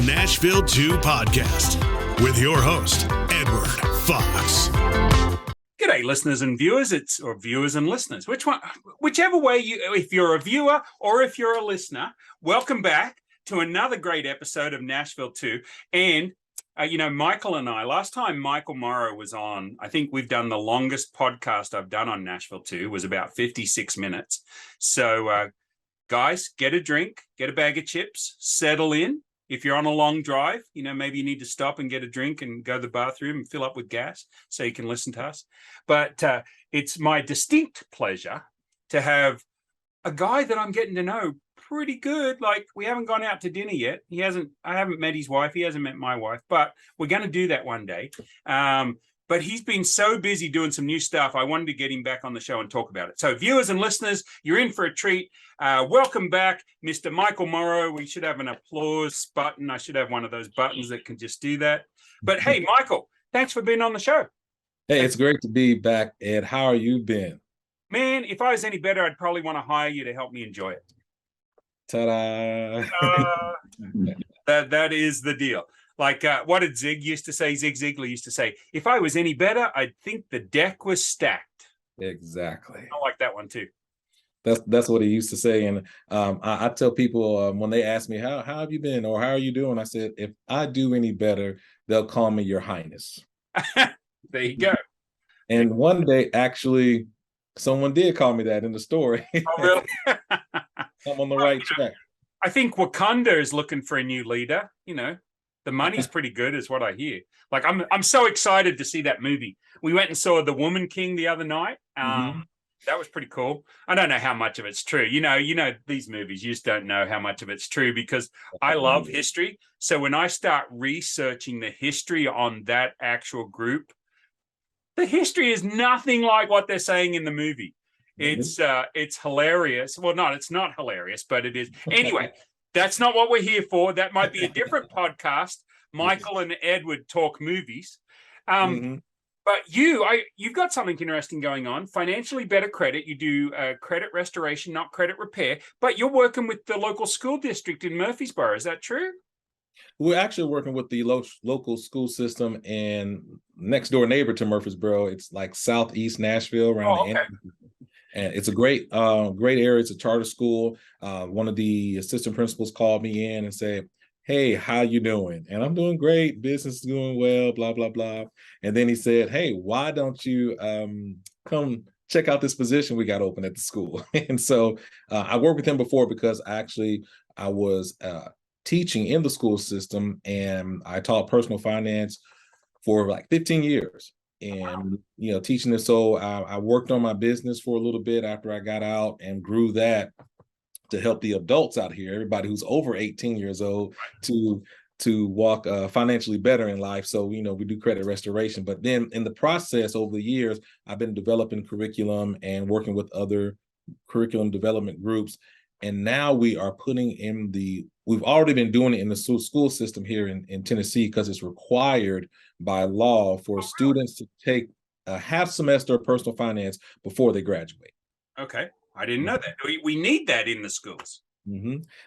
Nashville 2 podcast with your host, Edward Fox. G'day, listeners and viewers. Or viewers and listeners. Whichever way if you're a viewer or if you're a listener, welcome back to another great episode of Nashville 2. And Michael and I, last time Michael Morrow was on, I think we've done the longest podcast I've done on Nashville 2, was about 56 minutes. So, guys, get a drink, get a bag of chips, settle in. If you're on a long drive, maybe you need to stop and get a drink and go to the bathroom and fill up with gas so you can listen to us. But it's my distinct pleasure to have a guy that I'm getting to know pretty good. Like, we haven't gone out to dinner yet. I haven't met his wife. He hasn't met my wife, but we're going to do that one day. But he's been so busy doing some new stuff, I wanted to get him back on the show and talk about it. So viewers and listeners, you're in for a treat. Welcome back, Mr. Michael Morrow. We should have an applause button. I should have one of those buttons that can just do that. But hey, Michael, thanks for being on the show. Hey, it's great to be back, Ed. How are you been? Man, if I was any better, I'd probably want to hire you to help me enjoy it. Ta-da! That is the deal. Like, what did Zig used to say? Zig Ziglar used to say, if I was any better, I'd think the deck was stacked. Exactly. I like that one too. That's what he used to say. And I tell people when they ask me, how have you been or how are you doing? I said, if I do any better, they'll call me Your Highness. There you go. And one day, actually, someone did call me that in the story. Oh, really? I'm on the right track. I think Wakanda is looking for a new leader. The money's pretty good is what I hear. Like, I'm so excited to see that movie. We went and saw The Woman King the other night. That was pretty cool. I don't know how much of it's true. These movies, you just don't know how much of it's true because I love history. So when I start researching the history on that actual group, the history is nothing like what they're saying in the movie. It's hilarious. Well, it's not hilarious, but it is. Anyway, that's not what we're here for. That might be a different podcast. Michael and Edward talk movies. But you've got something interesting going on. Financially better credit. You do credit restoration, not credit repair. But you're working with the local school district in Murfreesboro. Is that true? We're actually working with the local school system and next door neighbor to Murfreesboro. It's like southeast Nashville around the end. And it's a great area. It's a charter school. One of the assistant principals called me in and said, hey, how you doing? And I'm doing great. Business is doing well, blah, blah, blah. And then he said, hey, why don't you come check out this position we got open at the school? And so I worked with him before because I was teaching in the school system and I taught personal finance for like 15 years. And, teaching this. So I worked on my business for a little bit after I got out and grew that to help the adults out here, everybody who's over 18 years old, to walk financially better in life. So, we do credit restoration. But then in the process over the years, I've been developing curriculum and working with other curriculum development groups. And now we are we've already been doing it in the school system here in Tennessee because it's required by law for students to take a half semester of personal finance before they graduate. Okay. I didn't know that. We need that in the schools.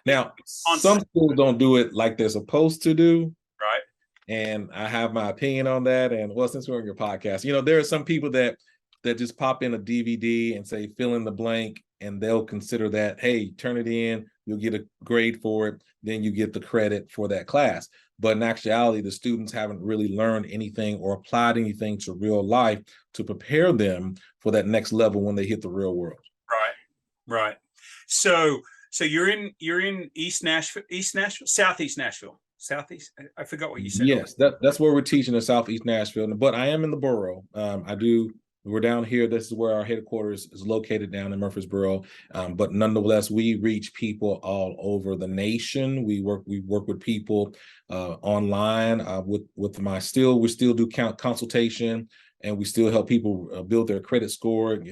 Now, some schools don't do it like they're supposed to do. Right. And I have my opinion on that. And since we're on your podcast, there are some people that just pop in a DVD and say, fill in the blank, and they'll consider that, hey, turn it in, you'll get a grade for it, then you get the credit for that class. But in actuality, the students haven't really learned anything or applied anything to real life to prepare them for that next level when they hit the real world. Right. So you're in Southeast Nashville. Southeast. I forgot what you said. Yes, that's where we're teaching in Southeast Nashville. But I am in the borough. We're down here. This is where our headquarters is located, down in Murfreesboro. But nonetheless, we reach people all over the nation. We work with people online. We still do consultation, and we still help people build their credit score,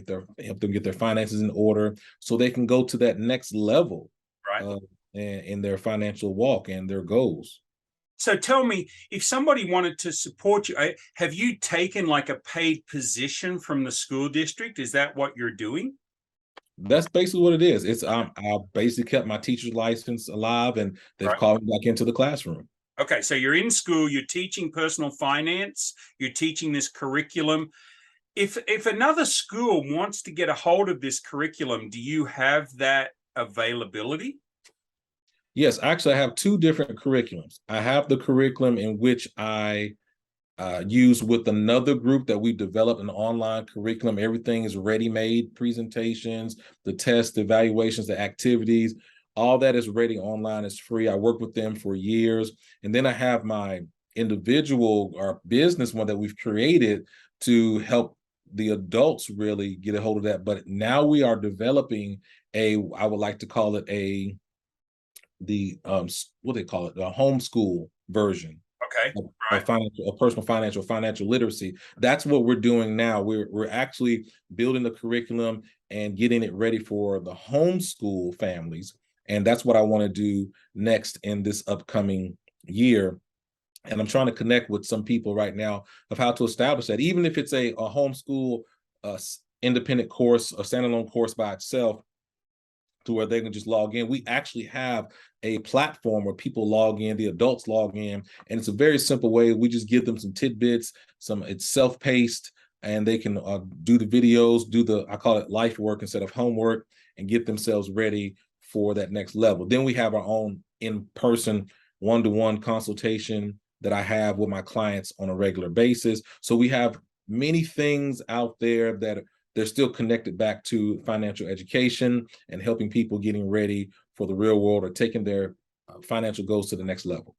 help them get their finances in order, so they can go to that next level, right, in their financial walk and their goals. So tell me, if somebody wanted to support you, have you taken like a paid position from the school district? Is that what you're doing? That's basically what it is. It's I basically kept my teacher's license alive, and they've called me back into the classroom. Okay, so you're in school, you're teaching personal finance, you're teaching this curriculum. If another school wants to get a hold of this curriculum, do you have that availability? Yes, actually, I have two different curriculums. I have the curriculum in which I use with another group that we've developed an online curriculum. Everything is ready-made, presentations, the tests, the evaluations, the activities, all that is ready online. It's free. I worked with them for years. And then I have my individual or business one that we've created to help the adults really get a hold of that. But now we are developing I would like to call it what they call it, the homeschool version. Okay, right. Of personal financial literacy. That's what we're doing now. We're actually building the curriculum and getting it ready for the homeschool families. And that's what I want to do next in this upcoming year. And I'm trying to connect with some people right now of how to establish that, even if it's a homeschool independent course, a standalone course by itself, to where they can just log in. We actually have a platform where people log in, the adults log in, and it's a very simple way. We just give them some tidbits, it's self-paced, and they can do the videos, I call it life work instead of homework, and get themselves ready for that next level. Then we have our own in-person one-to-one consultation that I have with my clients on a regular basis. So we have many things out there that they're still connected back to financial education and helping people getting ready for the real world or taking their financial goals to the next level.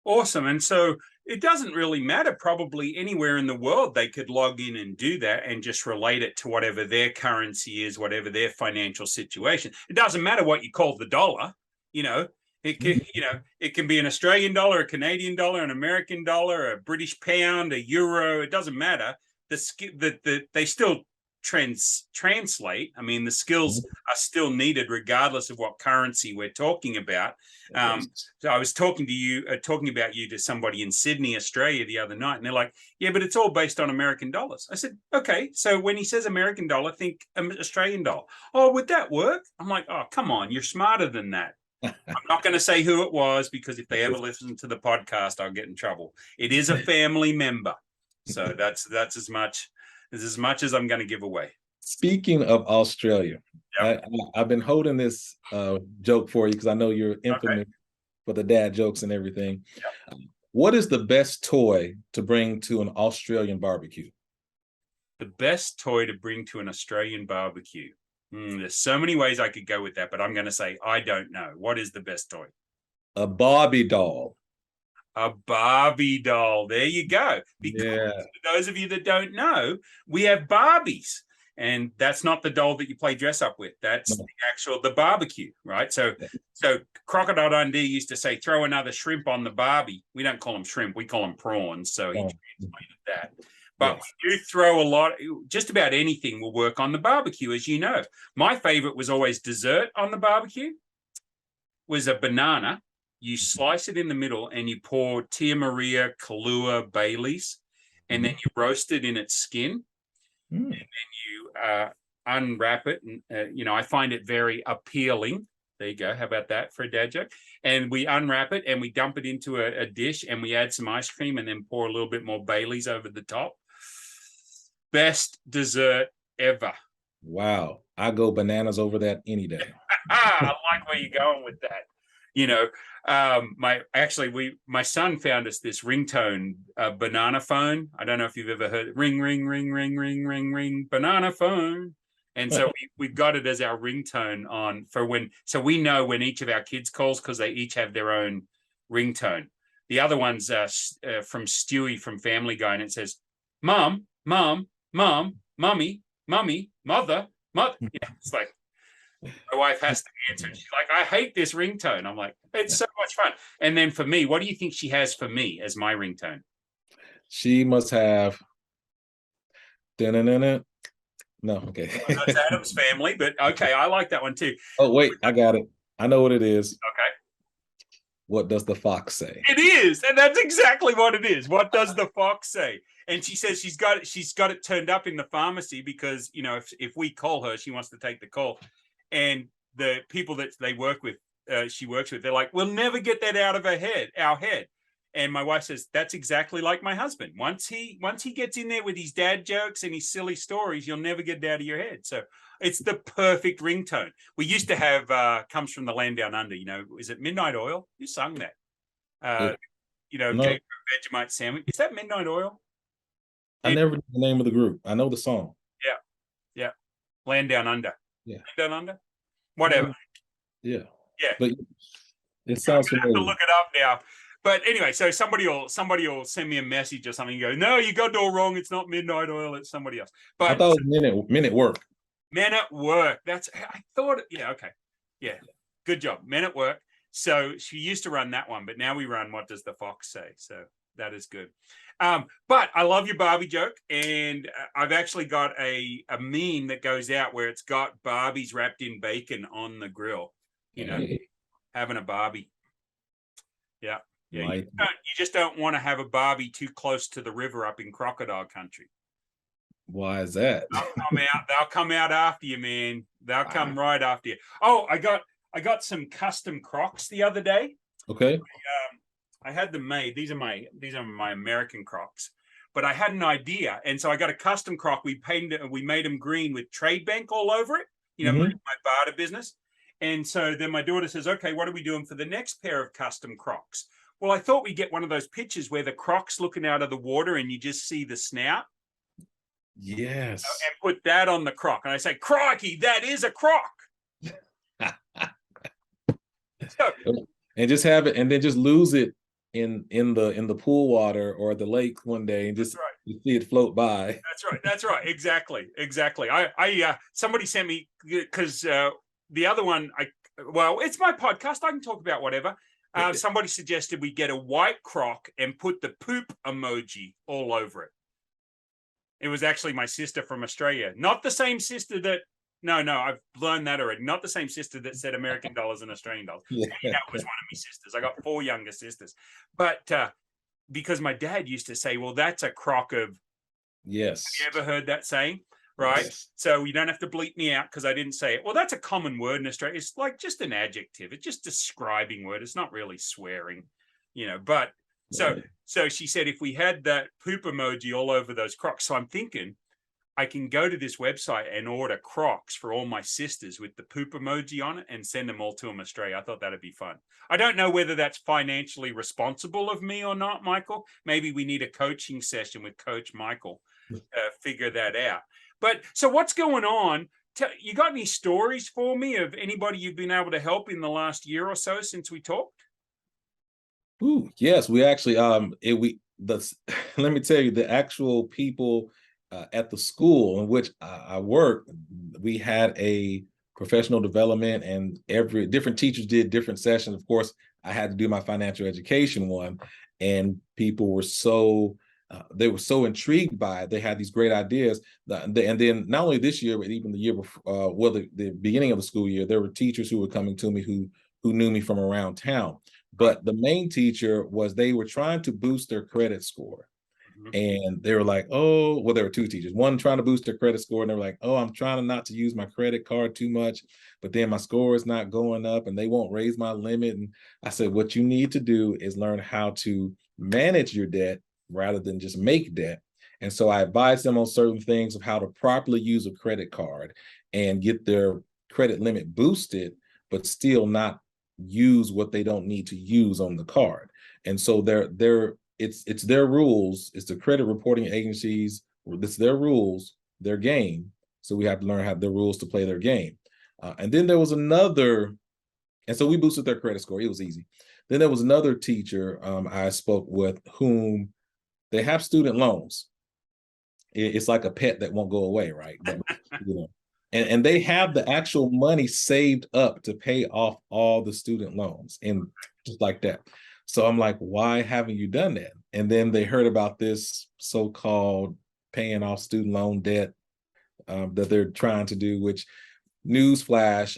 Awesome. And so it doesn't really matter, probably anywhere in the world, they could log in and do that and just relate it to whatever their currency is, whatever their financial situation. It doesn't matter what you call the dollar, it can be an Australian dollar, a Canadian dollar, an American dollar, a British pound, a euro. It doesn't matter. They still translate. I mean, the skills are still needed regardless of what currency we're talking about. So I was talking about you to somebody in Sydney, Australia the other night, and they're like, yeah, but it's all based on American dollars. I said, okay, so when he says American dollar, think Australian dollar. Oh, would that work? I'm like, oh, come on, you're smarter than that. I'm not going to say who it was, because if they ever listen to the podcast, I'll get in trouble. It is a family member. So that's as much as I'm going to give away. Speaking of Australia, I've been holding this joke for you because I know you're infamous for the dad jokes and everything. Yep. What is the best toy to bring to an Australian barbecue? The best toy to bring to an Australian barbecue. There's so many ways I could go with that, but I'm going to say I don't know. What is the best toy? A Barbie doll. A Barbie doll. There you go. Because for those of you that don't know, we have Barbies. And that's not the doll that you play dress up with. That's the barbecue, right? So Crocodile Dundee used to say, throw another shrimp on the Barbie. We don't call them shrimp. We call them prawns. So he translated that. But we do throw just about anything will work on the barbecue, as you know. My favorite was always dessert on the barbecue, was a banana. You slice it in the middle and you pour Tia Maria, Kahlua, Baileys, and then you roast it in its skin. And then you unwrap it. And, I find it very appealing. There you go. How about that for a dad joke? And we unwrap it and we dump it into a dish and we add some ice cream and then pour a little bit more Baileys over the top. Best dessert ever. Wow. I go bananas over that any day. I like where you're going with that. My son found us this ringtone banana phone. I don't know if you've ever heard it. Ring, ring, ring, ring, ring, ring, ring, banana phone. And so we've got it as our ringtone on for so we know when each of our kids calls, because they each have their own ringtone. The other one's from Stewie from Family Guy, and it says, Mom, Mom, Mom, Mummy, Mummy, Mother, Mother. Yeah, it's like, my wife has to answer. She's like, I hate this ringtone. I'm like, it's so much fun. And then for me, what do you think she has for me as my ringtone? She must have. No, okay. Well, that's Adam's Family, but okay, I like that one too. Oh, wait, I got it. I know what it is. Okay. What does the fox say? It is, and that's exactly what it is. What does the fox say? And she says she's got it turned up in the pharmacy because, if we call her, she wants to take the call. And the people that they work with she works with, they're like, we'll never get that out of our head. And my wife says, that's exactly like my husband. Once he gets in there with his dad jokes and his silly stories, you'll never get it out of your head. So it's the perfect ringtone. We used to have Comes from the Land Down Under, is it Midnight Oil? Who sung that? No. Vegemite Sandwich. Is that Midnight Oil? I never knew the name of the group. I know the song. Yeah. Land Down Under. Yeah. Land Down Under? Whatever. Yeah. Yeah. But it sounds familiar. I have to look it up now. But anyway, so somebody will send me a message or something and go, no, you got it all wrong. It's not Midnight Oil, it's somebody else. But I thought it was Men at Work. Men at Work. I thought, okay. Yeah. Good job. Men at Work. So she used to run that one, but now we run What Does the Fox Say? So that is good. But I love your Barbie joke. And I've actually got a meme that goes out where it's got Barbies wrapped in bacon on the grill, having a Barbie. Yeah. Yeah, you just don't want to have a Barbie too close to the river up in crocodile country. Why is that? They'll come out after you, man. They'll come right after you. Oh, I got some custom Crocs the other day. Okay. I had them made. These are my American Crocs. But I had an idea, and so I got a custom Croc. We made them green with Trade Bank all over it. My barter business. And so then my daughter says, "Okay, what are we doing for the next pair of custom Crocs?" Well, I thought we'd get one of those pictures where the Croc's looking out of the water and you just see the snout. Yes. And put that on the Croc. And I say, crikey, that is a Croc. And just have it, and then just lose it in the pool water or the lake one day, and just you see it float by. That's right. Exactly. I somebody sent me, because the other one, it's my podcast. I can talk about whatever. Somebody suggested we get a white Croc and put the poop emoji all over it. It was actually my sister from Australia. Not the same sister that, no, I've learned that already. Not the same sister that said American dollars and Australian dollars. Yeah. That was one of my sisters. I got 4 younger sisters. But because my dad used to say, well, that's a crock of. Yes. Have you ever heard that saying? Right. Yes. So you don't have to bleep me out because I didn't say it. Well, that's a common word in Australia. It's like just an adjective. It's just describing word. It's not really swearing, but so she said, if we had that poop emoji all over those Crocs. So I'm thinking I can go to this website and order Crocs for all my sisters with the poop emoji on it and send them all to them Australia. I thought that'd be fun. I don't know whether that's financially responsible of me or not, Michael. Maybe we need a coaching session with Coach Michael to figure that out. But so what's going on? You got any stories for me of anybody you've been able to help in the last year or so since we talked? Ooh, yes, we actually let me tell you, the actual people at the school in which I work, we had a professional development, and different teachers did different sessions. Of course, I had to do my financial education one, and people were they were so intrigued by it. They had these great ideas. And then not only this year, but even the year before, the beginning of the school year, there were teachers who were coming to me who knew me from around town. But the main teacher they were trying to boost their credit score. And they were like, there were 2 teachers. One trying to boost their credit score, and they were like, I'm trying not to use my credit card too much, but then my score is not going up and they won't raise my limit. And I said, what you need to do is learn how to manage your debt rather than just make debt. And so I advised them on certain things of how to properly use a credit card and get their credit limit boosted, but still not use what they don't need to use on the card. And so it's their rules. It's the credit reporting agencies. It's their rules, their game. So we have to learn how their rules to play their game. And then there was another, and so we boosted their credit score. It was easy. Then there was another teacher I spoke with whom they have student loans. It's like a pet that won't go away, right? And they have the actual money saved up to pay off all the student loans, and just like that. So I'm like, why haven't you done that? And then they heard about this so-called paying off student loan debt that they're trying to do, which, newsflash,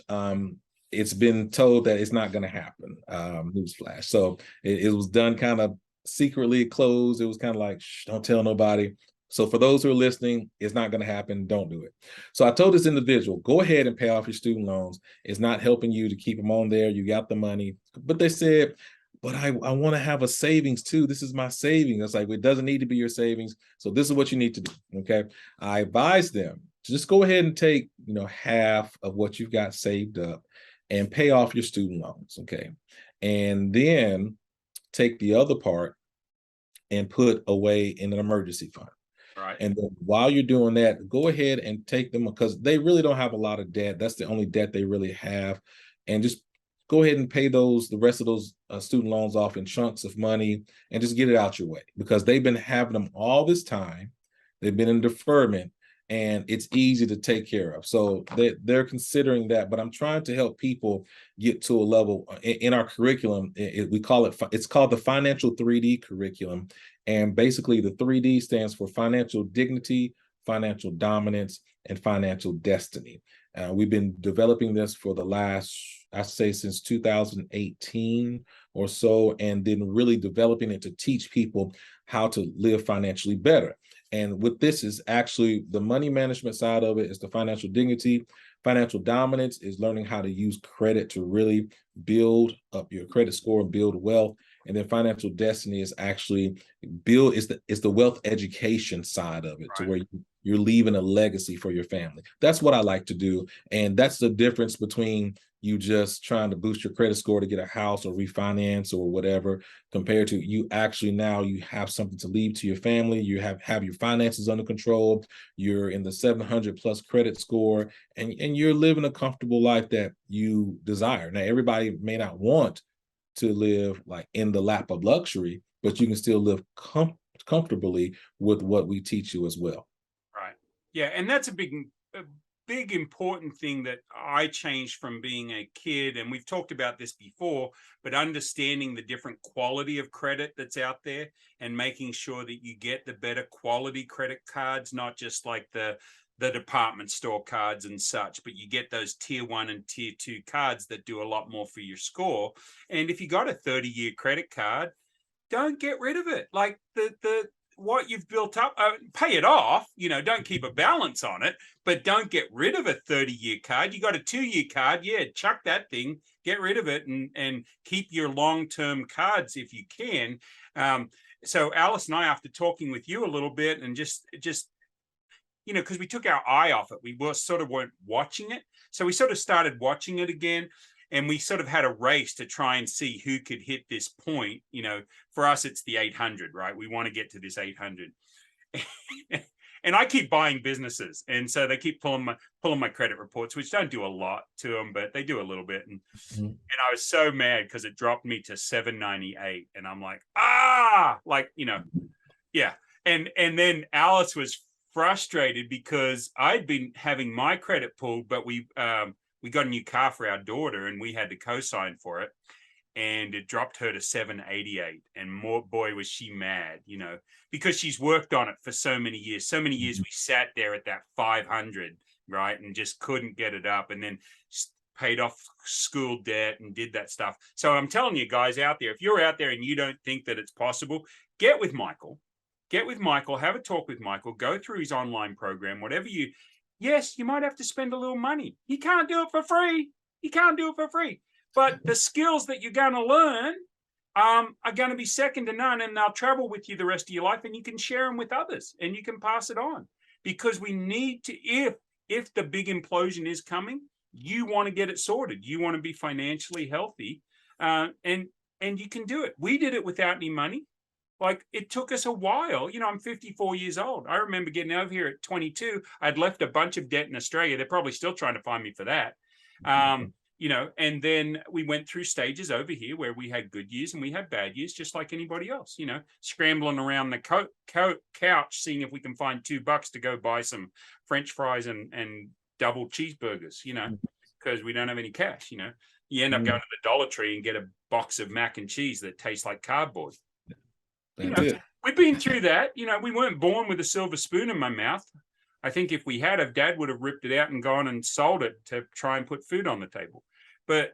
it's been told that it's not going to happen. Newsflash. So it was done kind of secretly, closed. It was kind of like, shh, don't tell nobody. So for those who are listening, it's not going to happen. Don't do it. So I told this individual, go ahead and pay off your student loans. It's not helping you to keep them on there. You got the money. But they said, but I want to have a savings too. This is my savings. It's like, it doesn't need to be your savings. So this is what you need to do. Okay. I advise them to just go ahead and take, half of what you've got saved up and pay off your student loans. Okay. And then take the other part and put away in an emergency fund. Right. And then while you're doing that, go ahead and take them, because they really don't have a lot of debt. That's the only debt they really have. And just go ahead and pay the rest of those student loans off in chunks of money and just get it out your way, because they've been having them all this time. They've been in deferment, and it's easy to take care of. So they're considering that, but I'm trying to help people get to a level in our curriculum. It's called the financial 3D curriculum. And basically the 3D stands for financial dignity, financial dominance, and financial destiny. We've been developing this for the last, I say, since 2018 or so, and then really developing it to teach people how to live financially better. And with this is actually the money management side of it is the financial dignity. Financial dominance is learning how to use credit to really build up your credit score and build wealth. And then financial destiny is actually is the wealth education side of it, right, to where you're leaving a legacy for your family. That's what I like to do. And that's the difference between you just trying to boost your credit score to get a house or refinance or whatever, compared to you actually now you have something to leave to your family. You have your finances under control. You're in the 700 plus credit score, and you're living a comfortable life that you desire. Now, everybody may not want to live like in the lap of luxury, but you can still live comfortably with what we teach you as well. Right. Yeah. And that's a big important thing that I changed from being a kid. And we've talked about this before, but understanding the different quality of credit that's out there and making sure that you get the better quality credit cards, not just like the department store cards and such, but you get those tier 1 and tier 2 cards that do a lot more for your score. And if you got a 30-year credit card, don't get rid of it. Like the what you've built up, pay it off, don't keep a balance on it, but don't get rid of a 30-year card. You got a 2-year card, yeah, chuck that thing, get rid of it, and keep your long-term cards if you can. So Alice and I, after talking with you a little bit and just because we took our eye off it, we weren't watching it. So we sort of started watching it again, and we sort of had a race to try and see who could hit this point. For us, it's the 800, right? We want to get to this 800. And I keep buying businesses. And so they keep pulling my credit reports, which don't do a lot to them, but they do a little bit. And I was so mad because it dropped me to 798. And I'm like, yeah. And then Alice was frustrated because I'd been having my credit pulled, but we got a new car for our daughter and we had to co-sign for it, and it dropped her to 788. And boy, was she mad, because she's worked on it for so many years. We sat there at that 500, right, and just couldn't get it up, and then paid off school debt and did that stuff. So I'm telling you guys out there, if you're out there and you don't think that it's possible, get with Michael, have a talk with Michael, go through his online program, whatever yes, you might have to spend a little money. You can't do it for free. But the skills that you're going to learn are going to be second to none, and they'll travel with you the rest of your life, and you can share them with others and you can pass it on, because we need to, if the big implosion is coming, you want to get it sorted. You want to be financially healthy, and you can do it. We did it without any money. Like, it took us a while. I'm 54 years old. I remember getting over here at 22. I'd left a bunch of debt in Australia. They're probably still trying to find me for that. And then we went through stages over here where we had good years and we had bad years, just like anybody else, scrambling around the couch, seeing if we can find $2 to go buy some French fries and double cheeseburgers, because we don't have any cash, You end up going to the Dollar Tree and get a box of mac and cheese that tastes like cardboard. We've been through that. We weren't born with a silver spoon in my mouth. I think if we had, Dad would have ripped it out and gone and sold it to try and put food on the table. But,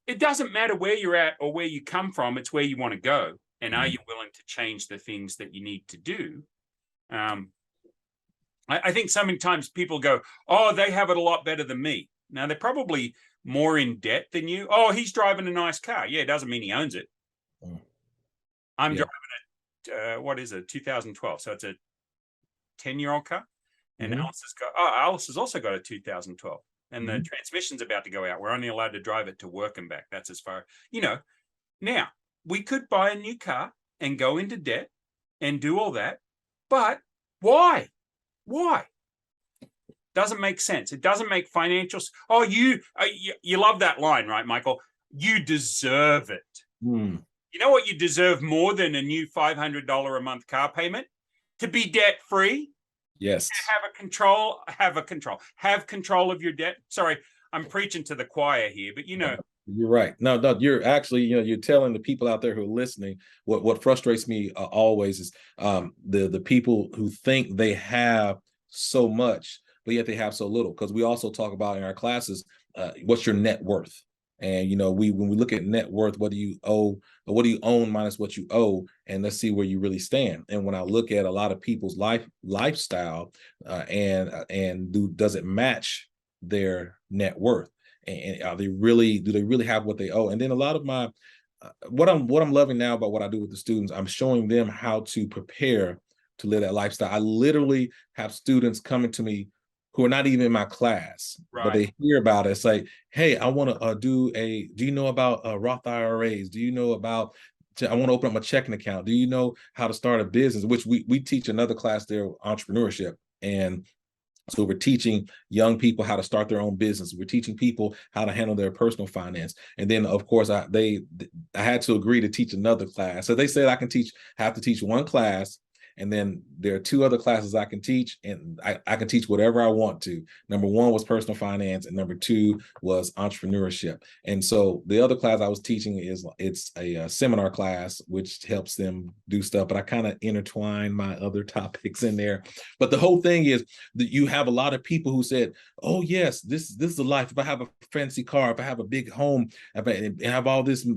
it doesn't matter where you're at or where you come from. It's where you want to go. And are you willing to change the things that you need to do I think so many times people go, oh, they have it a lot better than me. Now, they're probably more in debt than you. Oh, he's driving a nice car. Yeah, it doesn't mean he owns it. I'm driving what is it, 2012. So it's a 10-year-old car. And Alice has also got a 2012. And the transmission's about to go out. We're only allowed to drive it to work and back. That's as far, Now, we could buy a new car and go into debt and do all that. But why? Why? Doesn't make sense. It doesn't make financial. Oh, you love that line, right, Michael? You deserve it. You know what you deserve more than a new $500 a month car payment? To be debt free. Yes. Have control of your debt. Sorry, I'm preaching to the choir here, but You're right. No, you're actually, you're telling the people out there who are listening, what frustrates me always is the people who think they have so much, but yet they have so little. Because we also talk about in our classes, what's your net worth? And when we look at net worth, what do you own minus what you owe, and let's see where you really stand. And when I look at a lot of people's lifestyle, does it match their net worth? And do they really have what they owe? And then a lot of my what I'm loving now about what I do with the students, I'm showing them how to prepare to live that lifestyle. I literally have students coming to me who are not even in my class, but they hear about it. It's like, hey, I want to do you know about Roth IRAs? Do you know about, I want to open up my checking account. Do you know how to start a business? Which we teach another class there, entrepreneurship. And so we're teaching young people how to start their own business. We're teaching people how to handle their personal finance. And then, of course, I had to agree to teach another class. So they said I have to teach one class. And then there are 2 other classes I can teach, and I can teach whatever I want to. Number 1 was personal finance, and number 2 was entrepreneurship. And so the other class I was teaching it's a seminar class, which helps them do stuff, but I kind of intertwine my other topics in there. But the whole thing is that you have a lot of people who said, oh yes, this is the life. If I have a fancy car, if I have a big home, if I have all this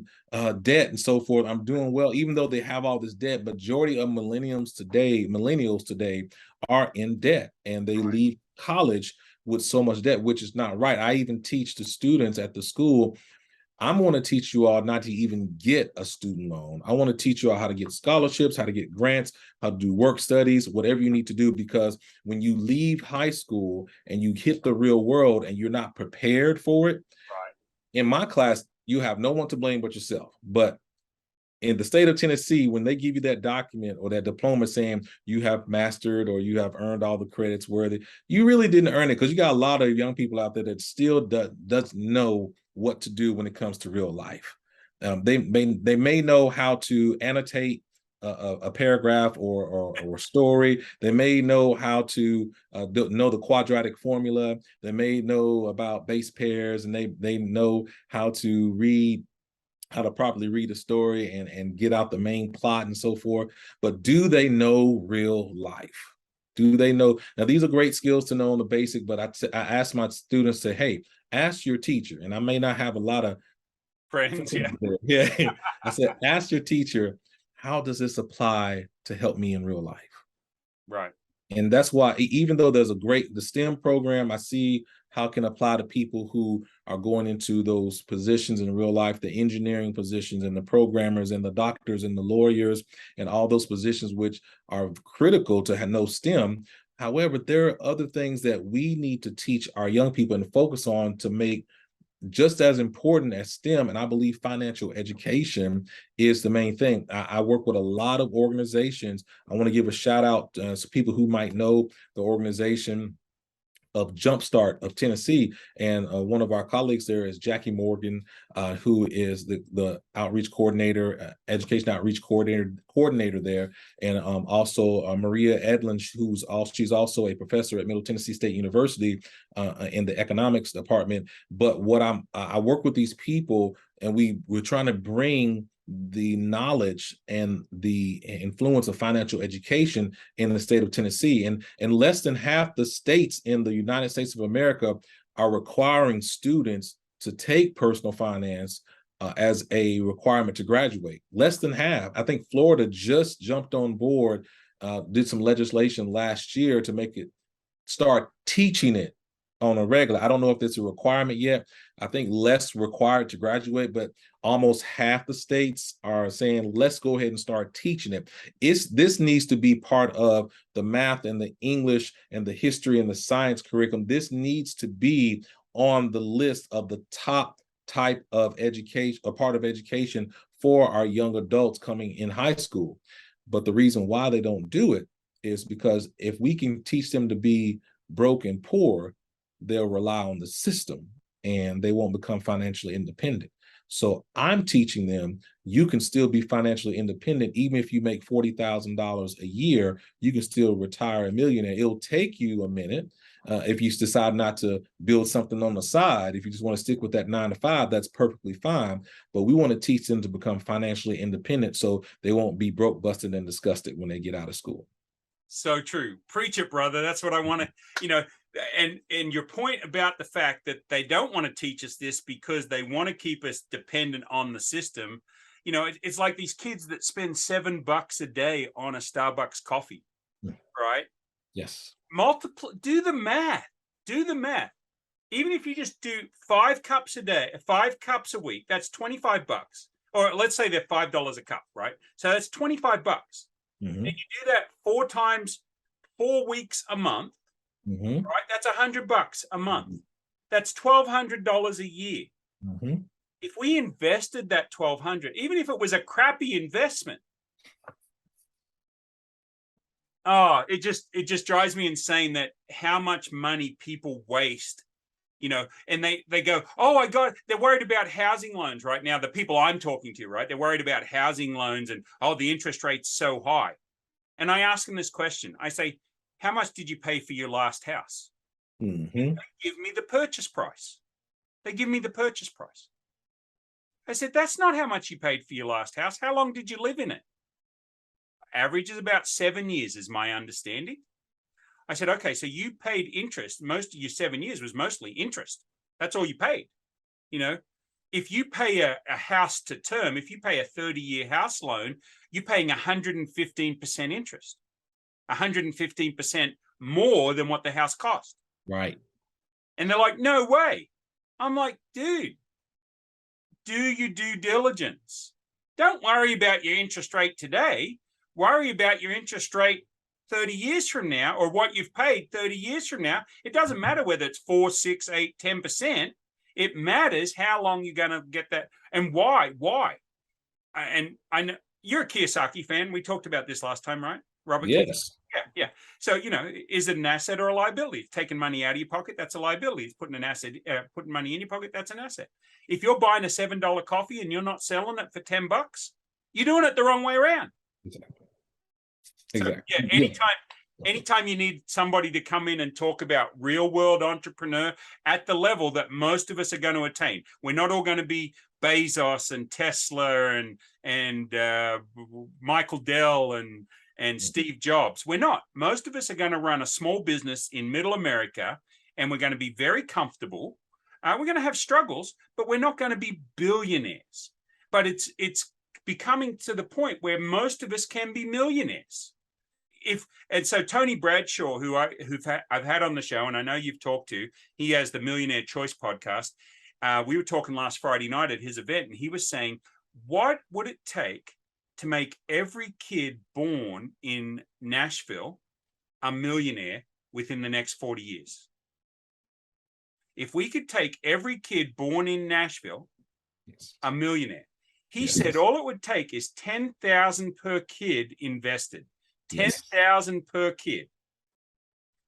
debt and so forth, I'm doing well. Even though they have all this debt, majority of millennials today are in debt, and they leave college with so much debt, which is not right. I even teach the students at the school, I'm going to teach you all not to even get a student loan. I want to teach you all how to get scholarships, how to get grants, how to do work studies, whatever you need to do, because when you leave high school and you hit the real world and you're not prepared for it, in my class, you have no one to blame but yourself. But in the state of Tennessee, when they give you that document or that diploma saying you have mastered or you have earned all the credits worthy, you really didn't earn it, because you got a lot of young people out there that still doesn't know what to do when it comes to real life. They may know how to annotate a paragraph or story. They may know how to know the quadratic formula. They may know about base pairs, and they know how to properly read a story and get out the main plot and so forth. But do they know real life? Do they know? Now, these are great skills to know on the basic, but I ask my students to, hey, ask your teacher. And I may not have a lot of friends. Yeah. I said, ask your teacher, how does this apply to help me in real life? Right. And that's why, even though there's the STEM program, I see how it can apply to people who are going into those positions in real life, the engineering positions and the programmers and the doctors and the lawyers and all those positions which are critical to know STEM. However, there are other things that we need to teach our young people and focus on to make just as important as STEM. And I believe financial education is the main thing. I work with a lot of organizations. I want to give a shout out to people who might know the organization of Jumpstart of Tennessee. And one of our colleagues there is Jackie Morgan, who is the outreach coordinator, education outreach coordinator there. And also Maria Edlin, she's also a professor at Middle Tennessee State University in the economics department. But I work with these people, and we're trying to bring the knowledge and the influence of financial education in the state of Tennessee. And less than half the states in the United States of America are requiring students to take personal finance as a requirement to graduate. Less than half. I think Florida just jumped on board did some legislation last year to make it start teaching it on a regular. I don't know if it's a requirement yet. I think less required to graduate, but almost half the states are saying, let's go ahead and start teaching it. This needs to be part of the math and the English and the history and the science curriculum. This needs to be on the list of the top type of education, a part of education for our young adults coming in high school. But the reason why they don't do it is because if we can teach them to be broke and poor, they'll rely on the system and they won't become financially independent. So I'm teaching them you can still be financially independent. Even if you make $40,000 a year, you can still retire a millionaire. It'll take you a minute. If you decide not to build something on the side, if you just want to stick with that 9 to 5, that's perfectly fine. But we want to teach them to become financially independent so they won't be broke, busted, and disgusted when they get out of school. So true. Preach it, brother. That's what I want to, and your point about the fact that they don't want to teach us this because they want to keep us dependent on the system. It's like these kids that spend $7 a day on a Starbucks coffee, right? Yes. Do the math. Even if you just do 5 cups a day, 5 cups a week, that's $25. Or let's say they're $5 a cup, right? So that's $25. And you do that 4 times 4 weeks a month, right? That's $100 a month. That's $1,200 a year. If we invested that $1,200, even if it was a crappy investment, it just drives me insane that how much money people waste, and they go, they're worried about housing loans right now. The people I'm talking to, right? They're worried about housing loans and, the interest rate's so high. And I ask them this question. I say, how much did you pay for your last house? They give me the purchase price. I said, that's not how much you paid for your last house. How long did you live in it? Average is about 7 years, is my understanding. I said, okay, so you paid interest. Most of your 7 years was mostly interest. That's all you paid. If you pay a house to term, if you pay a 30-year house loan, you're paying 115% interest, 115% more than what the house cost. Right. And they're like, no way. I'm like, dude, do your due diligence. Don't worry about your interest rate today. Worry about your interest rate 30 years from now, or what you've paid 30 years from now. It doesn't matter whether it's 4, 6, 8, 10%. It matters how long you're going to get that and why. And I know you're a Kiyosaki fan. We talked about this last time, right? Robert? Yes. Yeah. So, is it an asset or a liability? If taking money out of your pocket, that's a liability. If putting money in your pocket, that's an asset. If you're buying a $7 coffee and you're not selling it for $10, you're doing it the wrong way around. Exactly. So, anytime you need somebody to come in and talk about real world entrepreneur at the level that most of us are going to attain. We're not all going to be Bozz and Tesla and Michael Dell and Steve Jobs. We're not. Most of us are going to run a small business in middle America, and we're going to be very comfortable. We're going to have struggles, but we're not going to be billionaires. But it's becoming to the point where most of us can be millionaires. So Tony Bradshaw, who I've had on the show, and I know you've talked to, he has the Millionaire Choice podcast. We were talking last Friday night at his event, and he was saying, what would it take to make every kid born in Nashville a millionaire within the next 40 years? If we could take every kid born in Nashville a millionaire, he said all it would take is $10,000 per kid invested. 10,000 per kid.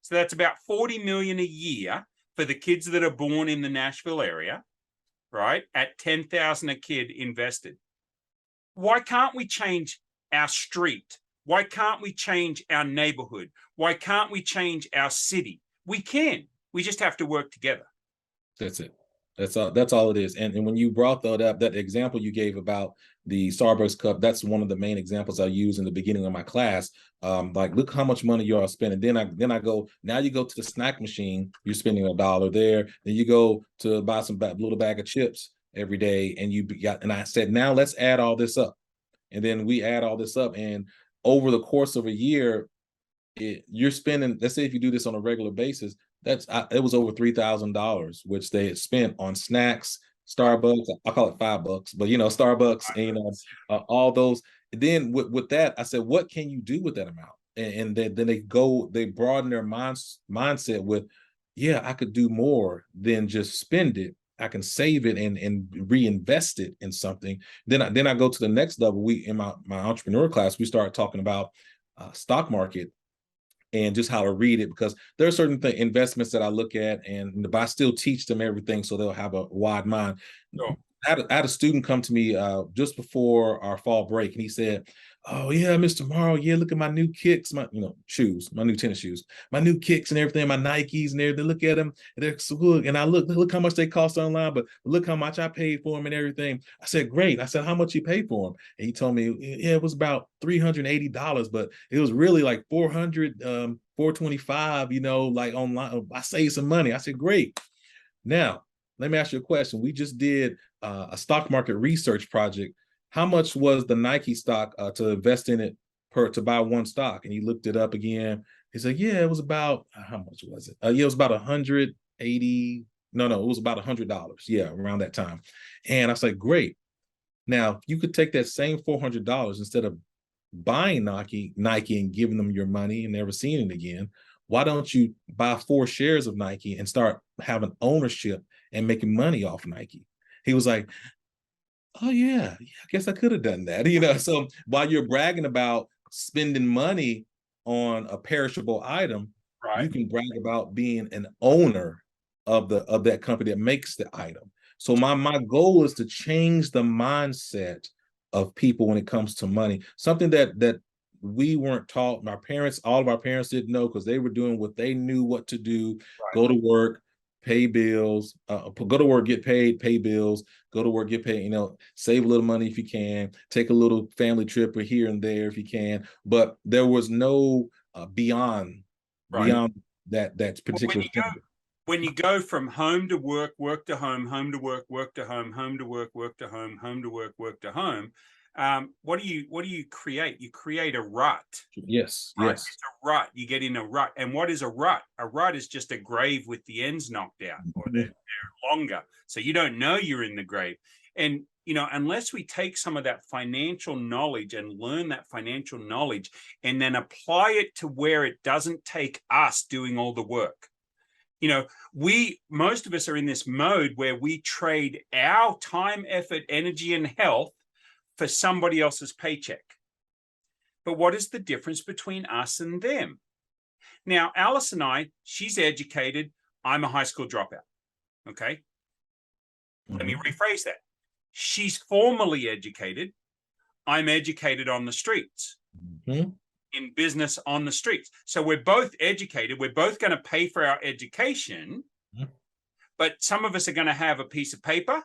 So that's about 40 million a year for the kids that are born in the Nashville area, right? At 10,000 a kid invested. Why can't we change our street? Why can't we change our neighborhood? Why can't we change our city? We can. We just have to work together. That's it. That's all it is. And when you brought that up, that example you gave about the Starbucks cup, that's one of the main examples I use in the beginning of my class. Like, look how much money you are spending. Then I go, now you go to the snack machine, you're spending $1 there. Then you go to buy some little bag of chips every day, and I said, now let's add all this up. And then we add all this up, and over the course of a year, you're spending, let's say if you do this on a regular basis, it was over $3,000, which they had spent on snacks, Starbucks. I call it $5, but Starbucks, and all those. And then with that, I said, what can you do with that amount? And then they broaden their mindset with, yeah, I could do more than just spend it. I can save it and reinvest it in something. Then I go to the next level. In my entrepreneur class, we started talking about stock market and just how to read it, because there are certain investments that I look at, but I still teach them everything so they'll have a wide mind. Sure. I had a student come to me just before our fall break, and he said, "Oh yeah, Mr. Morrow, yeah, look at my new kicks, my shoes, my new tennis shoes, my new kicks and everything, my Nikes and everything. Look at them, they're so good. And I look how much they cost online, but look how much I paid for them and everything." I said, "Great." I said, "How much you paid for them?" And he told me, "Yeah, it was about $380, but it was really like 425, like online. I saved some money." I said, "Great. Now, let me ask you a question. We just did a stock market research project. How much was the Nike stock to invest in it to buy one stock?" And he looked it up again. He said, "Yeah, it was about, how much was it? Yeah, it was about 180. No, it was about $100. Yeah, around that time." And I was like, "Great. Now, you could take that same $400, instead of buying Nike and giving them your money and never seeing it again, why don't you buy 4 shares of Nike and start having ownership and making money off Nike?" He was like, "Oh yeah, I guess I could have done that." So while you're bragging about spending money on a perishable item, you can brag about being an owner of that company that makes the item. So my goal is to change the mindset of people when it comes to money. Something that we weren't taught. All of our parents didn't know, because they were doing what they knew what to do. Go to work, pay bills, go to work, get paid, pay bills, go to work, get paid, save a little money if you can, take a little family trip or here and there if you can. But there was no beyond that particular thing. When you go from home to work, work to home, home to work, work to home, home to work, work to home, home to work, work to home, what do you create? You create a rut. Yes, right? yes. It's a rut. You get in a rut. And what is a rut? A rut is just a grave with the ends knocked out, or they're longer. So you don't know you're in the grave. And, unless we take some of that financial knowledge and learn that financial knowledge and then apply it to where it doesn't take us doing all the work. Most of us are in this mode where we trade our time, effort, energy, and health for somebody else's paycheck. But what is the difference between us and them? Now, Alice and I, she's educated. I'm a high school dropout. Okay. Let me rephrase that. She's formally educated. I'm educated on the streets. In business on the streets. So we're both educated. We're both going to pay for our education, but some of us are going to have a piece of paper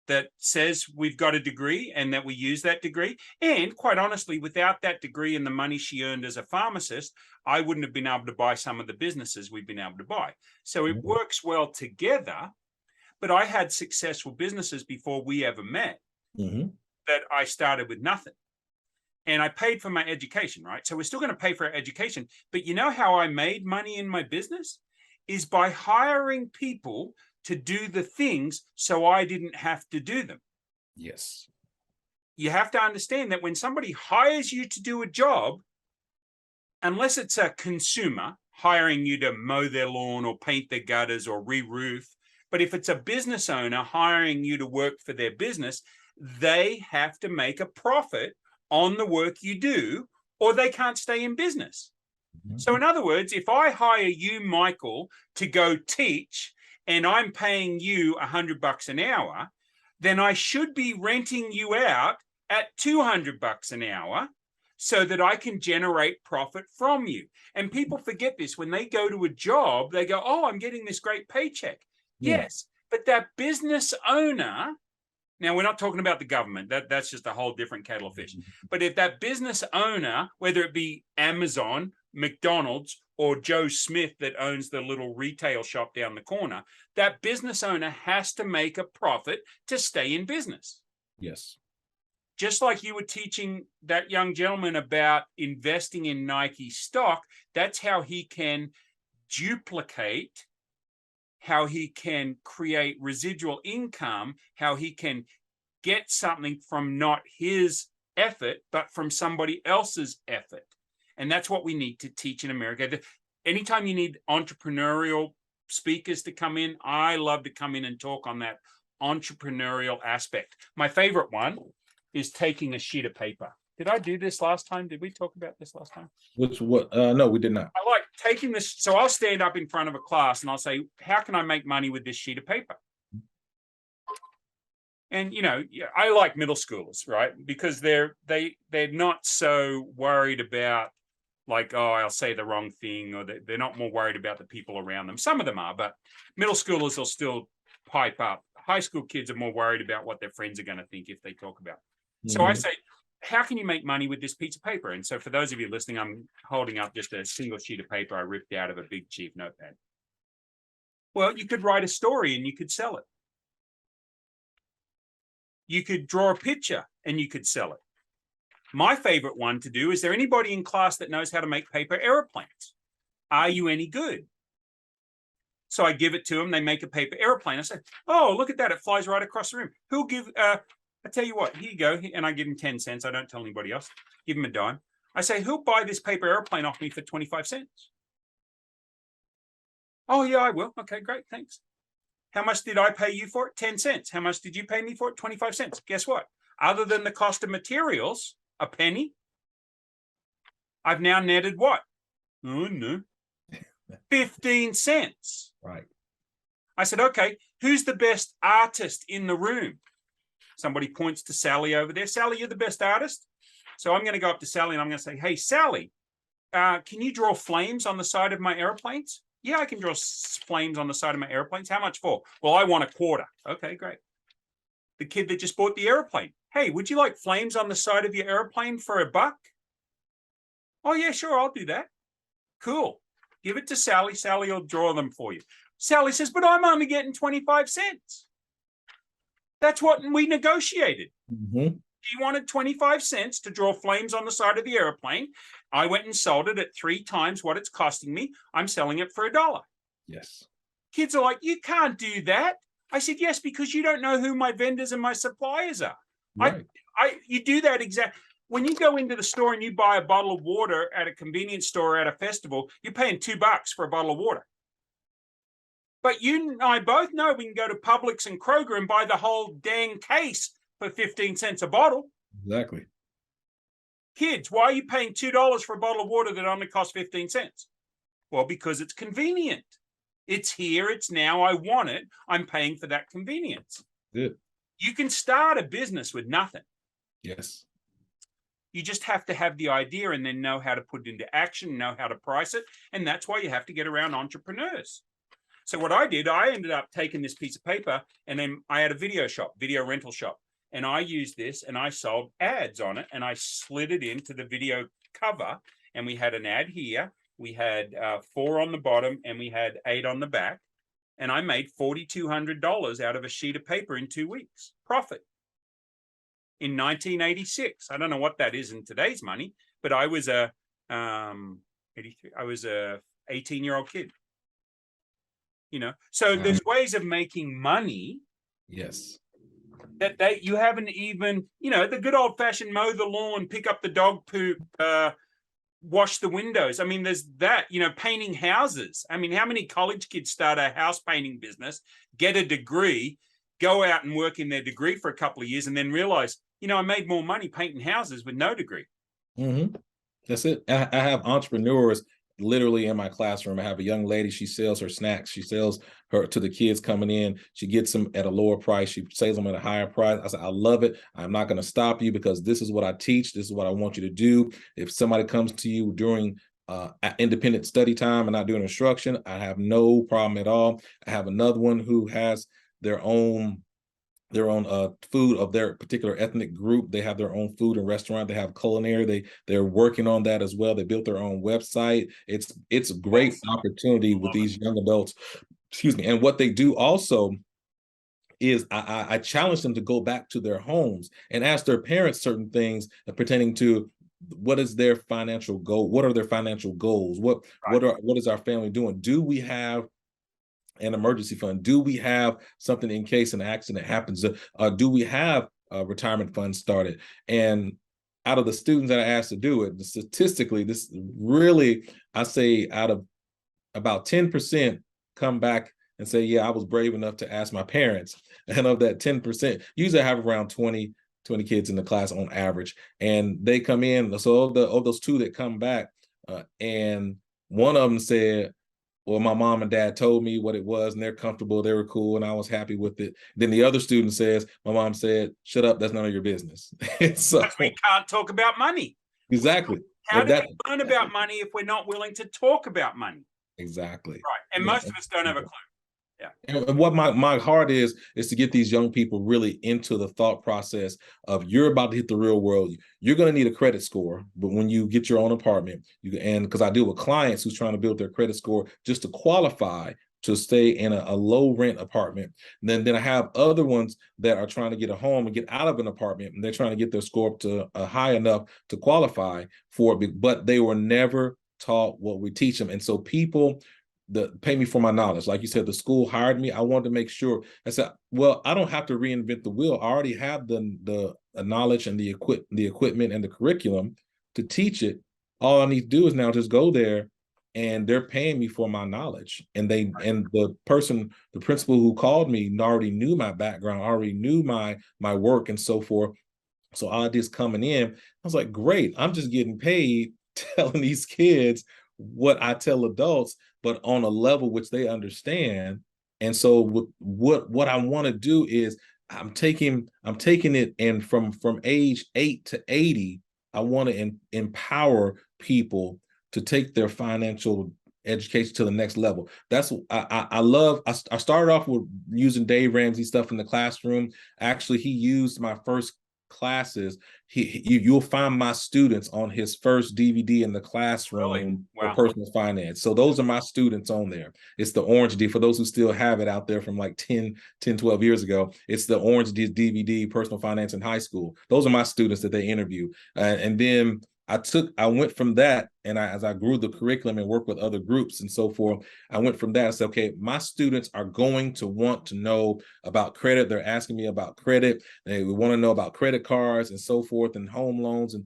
that says we've got a degree and that we use that degree. And quite honestly, without that degree and the money she earned as a pharmacist, I wouldn't have been able to buy some of the businesses we've been able to buy. So it works well together. But I had successful businesses before we ever met that I started with nothing. And I paid for my education, right? So we're still going to pay for our education. But you know how I made money in my business? Is by hiring people to do the things so I didn't have to do them. Yes. You have to understand that when somebody hires you to do a job, unless it's a consumer hiring you to mow their lawn or paint their gutters or re-roof, but if it's a business owner hiring you to work for their business, they have to make a profit on the work you do, or they can't stay in business. So in other words, if I hire you, Michael, to go teach, and I'm paying you $100 an hour, then I should be renting you out at $200 an hour so that I can generate profit from you. And people forget this. When they go to a job, they go, "Oh, I'm getting this great paycheck." Yes, but that business owner, now we're not talking about the government, that's just a whole different kettle of fish. But if that business owner, whether it be Amazon, McDonald's, or Joe Smith that owns the little retail shop down the corner, that business owner has to make a profit to stay in business. Yes. just like you were teaching that young gentleman about investing in Nike stock, that's how he can duplicate, how he can create residual income, how he can get something from not his effort, but from somebody else's effort. And that's what we need to teach in America. Anytime you need entrepreneurial speakers to come in, I love to come in and talk on that entrepreneurial aspect. My favorite one is taking a sheet of paper. Did I do this last time? Did we talk about this last time? No, we did not. I like taking this. So I'll stand up in front of a class and I'll say, how can I make money with this sheet of paper? And, I like middle schoolers, right? Because they're not so worried about like, oh, I'll say the wrong thing, or they're not more worried about the people around them. Some of them are, but middle schoolers will still pipe up. High school kids are more worried about what their friends are going to think if they talk about it. So I say, how can you make money with this piece of paper? And so for those of you listening, I'm holding up just a single sheet of paper I ripped out of a big chief notepad. Well, you could write a story and you could sell it. You could draw a picture and you could sell it. My favorite one to do, is there anybody in class that knows how to make paper airplanes? Are you any good? So I give it to them. They make a paper airplane. I say, oh, look at that. It flies right across the room. Who'll give, I tell you what, here you go. And I give them 10 cents. I don't tell anybody else. Give them a dime. I say, who'll buy this paper airplane off me for 25 cents? Oh, yeah, I will. Okay, great. Thanks. How much did I pay you for it? 10 cents. How much did you pay me for it? 25 cents. Guess what? Other than the cost of materials, a penny, I've now netted what? Oh, no. 15 cents. Right. I said, okay, who's the best artist in the room? Somebody points to Sally over there. Sally, you're the best artist. So I'm going to go up to Sally and I'm going to say, hey, Sally, can you draw flames on the side of my airplanes? Yeah, I can draw flames on the side of my airplanes. How much for? Well, I want a quarter. Okay, great. The kid that just bought the airplane. Hey, would you like flames on the side of your airplane for $1? Oh, yeah, sure, I'll do that. Cool. Give it to Sally. Sally will draw them for you. Sally says, but I'm only getting 25 cents. That's what we negotiated. Mm-hmm. He wanted 25 cents to draw flames on the side of the airplane. I went and sold it at 3 times what it's costing me. I'm selling it for $1. Yes. Kids are like, you can't do that. I said, yes, because you don't know who my vendors and my suppliers are. Right. You do that exactly. When you go into the store and you buy a bottle of water at a convenience store at a festival, you're paying $2 for a bottle of water. But you and I both know we can go to Publix and Kroger and buy the whole dang case for 15 cents a bottle. Exactly. Kids, why are you paying $2 for a bottle of water that only costs 15 cents? Well, because it's convenient. It's here, it's now, I want it. I'm paying for that convenience. Good. You can start a business with nothing. Yes. You just have to have the idea and then know how to put it into action, know how to price it. And that's why you have to get around entrepreneurs. So what I did, I ended up taking this piece of paper and then I had a video rental shop. And I used this and I sold ads on it and I slid it into the video cover. And we had an ad here. We had 4 on the bottom and we had 8 on the back. And I made $4,200 out of a sheet of paper in 2 weeks. Profit. In 1986. I don't know what that is in today's money, but I was a 18-year-old kid. So there's ways of making money. Yes. That you haven't even, the good old fashioned mow the lawn, pick up the dog poop, wash the windows. I mean, there's that, painting houses. I mean, how many college kids start a house painting business, get a degree, go out and work in their degree for a couple of years and then realize, I made more money painting houses with no degree. Mm-hmm. That's it. I have entrepreneurs literally in my classroom. I have a young lady, she sells her snacks. She sells her to the kids coming in. She gets them at a lower price. She sells them at a higher price. I said, I love it. I'm not going to stop you because this is what I teach. This is what I want you to do. If somebody comes to you during independent study time and not doing instruction, I have no problem at all. I have another one who has their own food of their particular ethnic group. They have their own food and restaurant. They have culinary. They're working on that as well. They built their own website. It's a great opportunity with these young adults. Excuse me. And what they do also is I challenge them to go back to their homes and ask their parents certain things pertaining to what is their financial goal, what are their financial goals, what is our family doing? Do we have an emergency fund? Do we have something in case an accident happens? Do we have a retirement fund started? And out of the students that I asked to do it, statistically, this really, I say out of about 10% come back and say, yeah, I was brave enough to ask my parents. And of that 10%, usually I have around 20 kids in the class on average. And they come in, so of those two that come back, and one of them said, well, my mom and dad told me what it was and they're comfortable, they were cool, and I was happy with it. Then the other student says, my mom said, shut up, that's none of your business. So we can't talk about money. Exactly. How do we learn about money if we're not willing to talk about money? Exactly. Right. And most of us don't have a clue. Yeah. And what my heart is to get these young people really into the thought process of, you're about to hit the real world. You're going to need a credit score, but when you get your own apartment, and because I deal with clients who's trying to build their credit score just to qualify to stay in a low rent apartment. And then I have other ones that are trying to get a home and get out of an apartment, and they're trying to get their score up to high enough to qualify for it, but they were never taught what we teach them. And so people pay me for my knowledge. Like you said, the school hired me. I wanted to make sure. I said, well, I don't have to reinvent the wheel. I already have the knowledge and the equipment and the curriculum to teach it. All I need to do is now just go there, and they're paying me for my knowledge. And the principal who called me already knew my background, already knew my work and so forth. So all I did is coming in. I was like, great, I'm just getting paid telling these kids what I tell adults, but on a level which they understand. And so what I want to do is I'm taking it, and from age 8 to 80, I want to empower people to take their financial education to the next level. That's I love. I started off with using Dave Ramsey stuff in the classroom. Actually, he used my first classes. You'll find my students on his first DVD in the classroom. Really? Wow. For personal finance. So those are my students on there. It's the orange D, for those who still have it out there from like 12 years ago. It's the orange DVD, personal finance in high school. Those are my students that they interview. And then I went from that, and as I grew the curriculum and worked with other groups and so forth, I went from that and said, okay, my students are going to want to know about credit. They're asking me about credit. They want to know about credit cards and so forth, and home loans.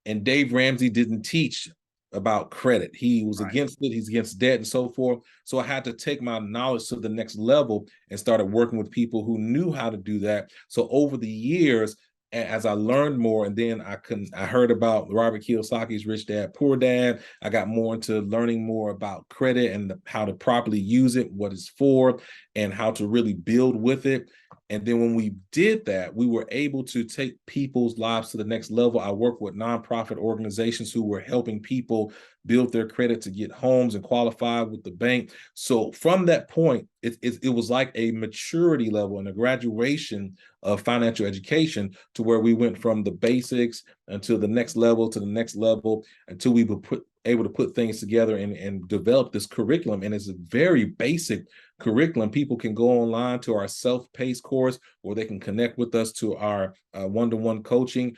And Dave Ramsey didn't teach about credit. He was against it. He's against debt and so forth. So I had to take my knowledge to the next level and started working with people who knew how to do that. So over the years, as I learned more, and then I heard about Robert Kiyosaki's Rich Dad, Poor Dad. I got more into learning more about credit and how to properly use it, what it's for, and how to really build with it. And then when we did that, we were able to take people's lives to the next level. I work with nonprofit organizations who were helping people build their credit to get homes and qualify with the bank. So from that point, it was like a maturity level and a graduation of financial education, to where we went from the basics until the next level to the next level, until we were able to put things together and develop this curriculum. And it's a very basic curriculum. People can go online to our self-paced course, or they can connect with us to our one-to-one coaching.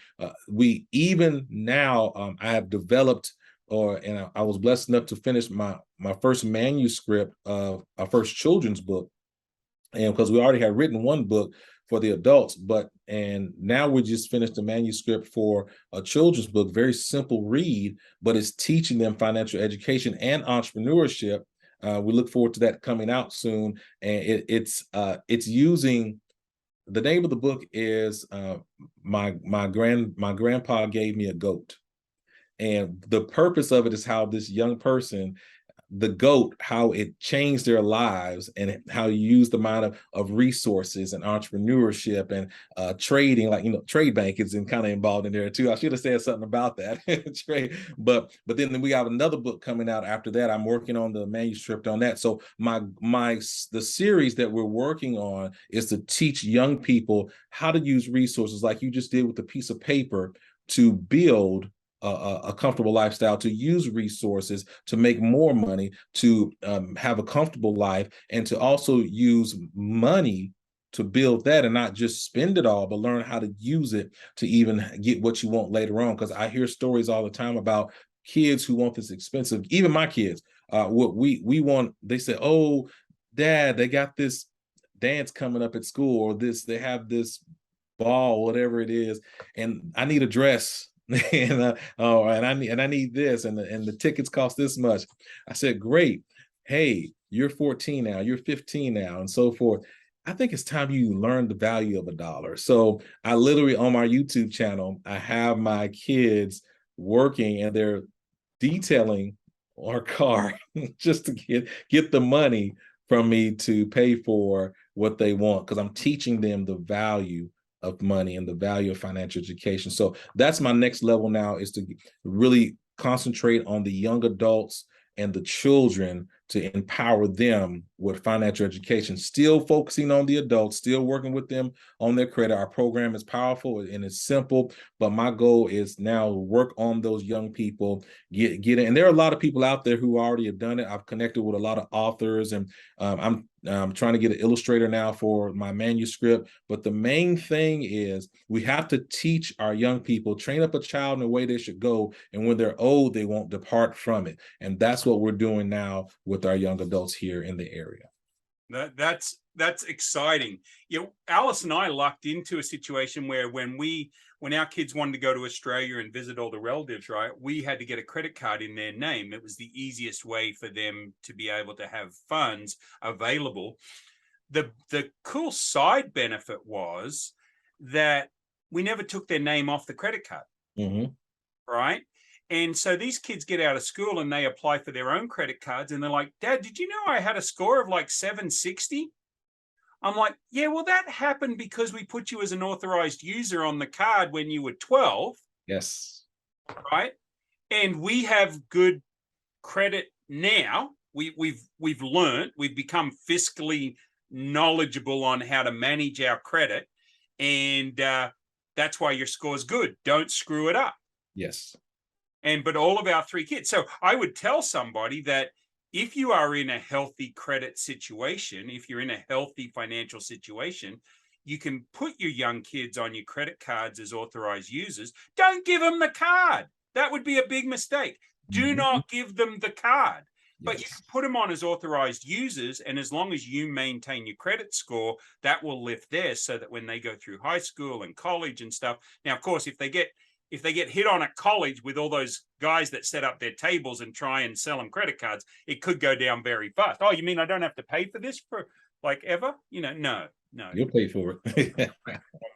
We even now, I have developed, and I was blessed enough to finish my first manuscript of our first children's book. And because we already had written one book for the adults, and now we just finished a manuscript for a children's book, very simple read, but it's teaching them financial education and entrepreneurship. We look forward to that coming out soon. And it's using, the name of the book is my grandpa gave me a goat. And the purpose of it is how this young person, the goat, how it changed their lives, and how you use the amount of resources and entrepreneurship and trading, like, trade bank is kind of involved in there too. I should have said something about that. Trade, but then we have another book coming out after that. I'm working on the manuscript on that. So the series that we're working on is to teach young people how to use resources, like you just did with a piece of paper, to build a comfortable lifestyle, to use resources, to make more money, to have a comfortable life, and to also use money to build that and not just spend it all, but learn how to use it to even get what you want later on. Because I hear stories all the time about kids who want this expensive, even my kids, what we want, they say, oh, Dad, they got this dance coming up at school, or they have this ball, whatever it is, and I need a dress. And I need this, and the tickets cost this much. I said, great. Hey, you're 14 now, you're 15 now, and so forth. I think it's time you learn the value of a dollar. So I literally, on my YouTube channel, I have my kids working and they're detailing our car just to get the money from me to pay for what they want, because I'm teaching them the value of money and the value of financial education. So that's my next level now, is to really concentrate on the young adults and the children, to empower them with financial education, still focusing on the adults, still working with them on their credit. Our program is powerful and it's simple, but my goal is now to work on those young people, get it. And there are a lot of people out there who already have done it. I've connected with a lot of authors, and I'm trying to get an illustrator now for my manuscript. But the main thing is we have to teach our young people, train up a child in the way they should go, and when they're old, they won't depart from it. And that's what we're doing now with our young adults here in the area. That's exciting. You know, Alice and I lucked into a situation where when our kids wanted to go to Australia and visit all the relatives, right, we had to get a credit card in their name. It was the easiest way for them to be able to have funds available. The cool side benefit was that we never took their name off the credit card. Mm-hmm. Right? And so these kids get out of school and they apply for their own credit cards, and they're like, Dad, did you know I had a score of like 760? I'm like, yeah, well, that happened because we put you as an authorized user on the card when you were 12. Yes. Right. And we have good credit now. We've learned, we've become fiscally knowledgeable on how to manage our credit. And that's why your score is good. Don't screw it up. Yes. But all of our three kids. So I would tell somebody that if you are in a healthy credit situation, if you're in a healthy financial situation, you can put your young kids on your credit cards as authorized users. Don't give them the card. That would be a big mistake. Do not give them the card. But you can put them on as authorized users, and as long as you maintain your credit score, that will lift theirs, so that when they go through high school and college and stuff. Now, of course, if they get hit on at college with all those guys that set up their tables and try and sell them credit cards, it could go down very fast. Oh, you mean I don't have to pay for this for like ever? You know, no. You'll pay for it. One way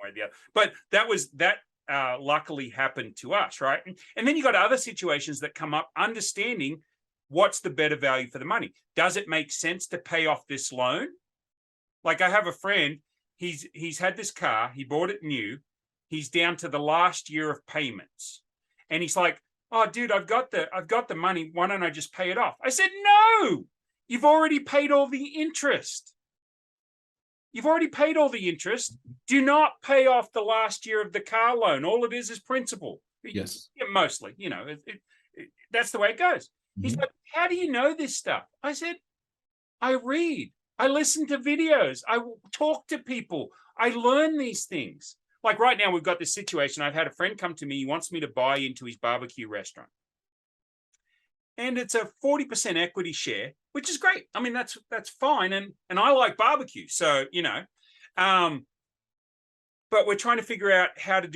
or the other. But that luckily happened to us, right? And then you got other situations that come up, understanding what's the better value for the money. Does it make sense to pay off this loan? Like, I have a friend, he's had this car, he bought it new. He's down to the last year of payments. And he's like, oh, dude, I've got the money. Why don't I just pay it off? I said, no, you've already paid all the interest. You've already paid all the interest. Do not pay off the last year of the car loan. All it is principal. Yes. Yeah, mostly, you know, that's the way it goes. He's like, how do you know this stuff? I said, I read, I listen to videos, I talk to people, I learn these things. Like right now, we've got this situation. I've had a friend come to me. He wants me to buy into his barbecue restaurant. And it's a 40% equity share, which is great. I mean, that's fine. And I like barbecue. So, you know, but we're trying to figure out how to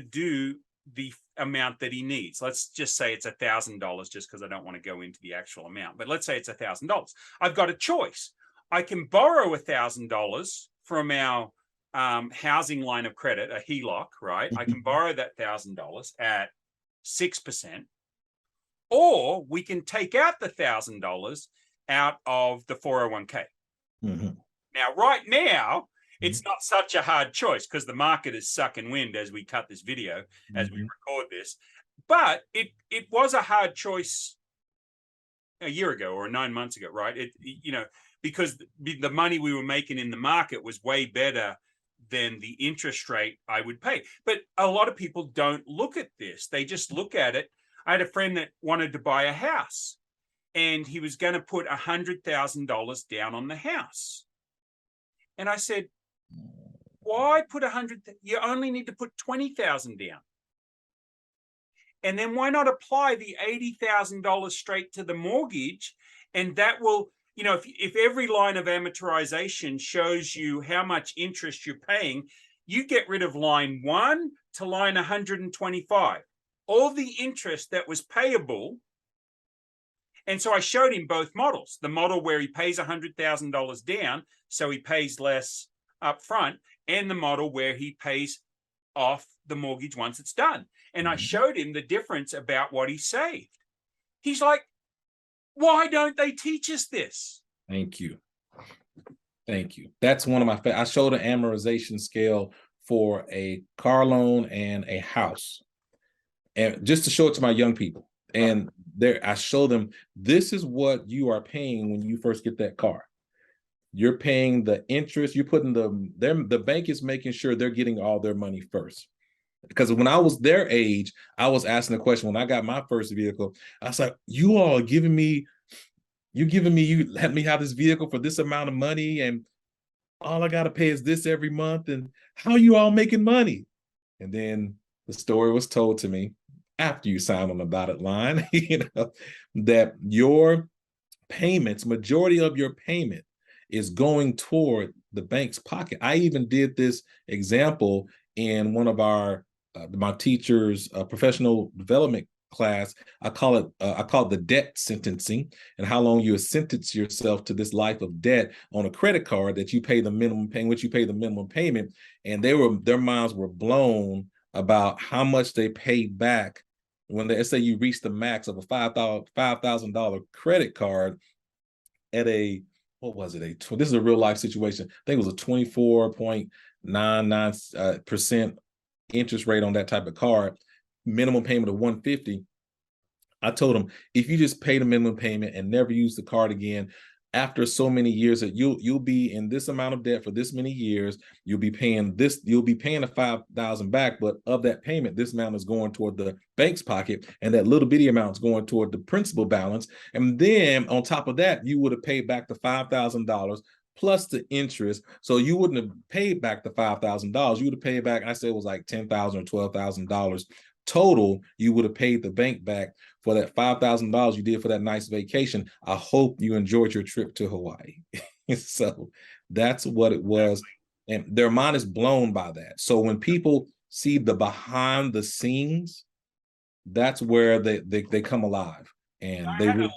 do the amount that he needs. Let's just say it's $1,000, just because I don't want to go into the actual amount. But let's say it's $1,000. I've got a choice. I can borrow $1,000 from our housing line of credit, a HELOC, right? I can borrow that $1,000 at 6%, or we can take out the $1,000 out of the 401k. Now, right now, it's not such a hard choice because the market is sucking wind as we cut this video, as we record this. But it was a hard choice a year ago or 9 months ago, right? Because the money we were making in the market was way better than the interest rate I would pay. But a lot of people don't look at this. They just look at it. I had a friend that wanted to buy a house, and he was going to put $100,000 down on the house. And I said, Why put 100? You only need to put 20,000 down. And then why not apply the $80,000 straight to the mortgage? And that will, if every line of amortization shows you how much interest you're paying, you get rid of line 1 to line 125. All the interest that was payable. And so I showed him both models, the model where he pays $100,000 down, so he pays less up front, and the model where he pays off the mortgage once it's done. And I showed him the difference about what he saved. He's like, why don't they teach us this? Thank you. Thank you. That's one of my I showed an amortization scale for a car loan and a house, and just to show it to my young people. And there, I show them, this is what you are paying when you first get that car. You're paying the interest. You're putting the bank is making sure they're getting all their money first. Because when I was their age, I was asking the question when I got my first vehicle. I was like, you all are giving me, you let me have this vehicle for this amount of money, and all I got to pay is this every month. And how are you all making money? And then the story was told to me after you sign on the dotted line, that your payments, majority of your payment is going toward the bank's pocket. I even did this example in one of my teacher's professional development class. I call it the debt sentencing, and how long you sentence yourself to this life of debt on a credit card that you pay the minimum payment, which you pay the minimum payment. And their minds were blown about how much they paid back when they say you reach the max of a $5,000 credit card at what was it? This is a real life situation. I think it was a 24.99% interest rate on that type of card, minimum payment of $150. I told them, if you just pay the minimum payment and never use the card again, after so many years, that you'll be in this amount of debt for this many years, you'll be paying the $5,000 back, but of that payment, this amount is going toward the bank's pocket, and that little bitty amount is going toward the principal balance. And then on top of that, you would have paid back the $5,000 plus the interest. So you wouldn't have paid back the $5,000. You would have paid back, I said it was like $10,000 or $12,000 total. You would have paid the bank back for that $5,000 you did for that nice vacation. I hope you enjoyed your trip to Hawaii. So that's what it was. And their mind is blown by that. So when people see the behind the scenes, that's where they come alive. And they really,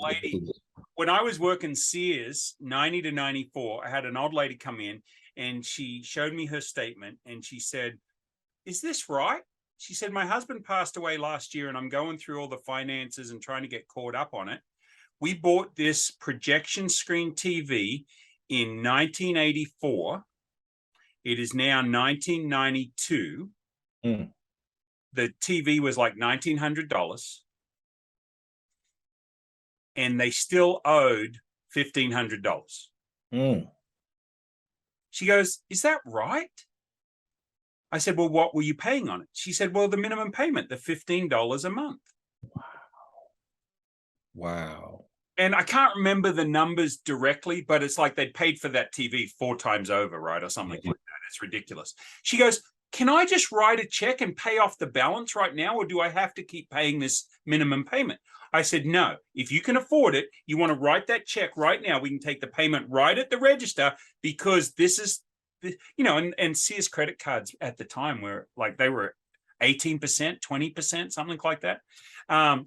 when I was working Sears 90 to 94, I had an old lady come in, and she showed me her statement, and she said, "Is this right?" She said, "My husband passed away last year, and I'm going through all the finances and trying to get caught up on it. We bought this projection screen TV in 1984. It is now 1992. The TV was like $1,900, and they still owed $1,500. She goes, "Is that right?" I said, "Well, what were you paying on it?" She said, "Well, the minimum payment, the $15 a month." Wow. And I can't remember the numbers directly, but it's like they'd paid for that TV 4 times over, right? Or something like that. It's ridiculous. She goes, "Can I just write a check and pay off the balance right now, or do I have to keep paying this minimum payment?" I said, "No, if you can afford it, you want to write that check right now. We can take the payment right at the register, because this is, and Sears credit cards at the time were like, they were 18%, 20%, something like that.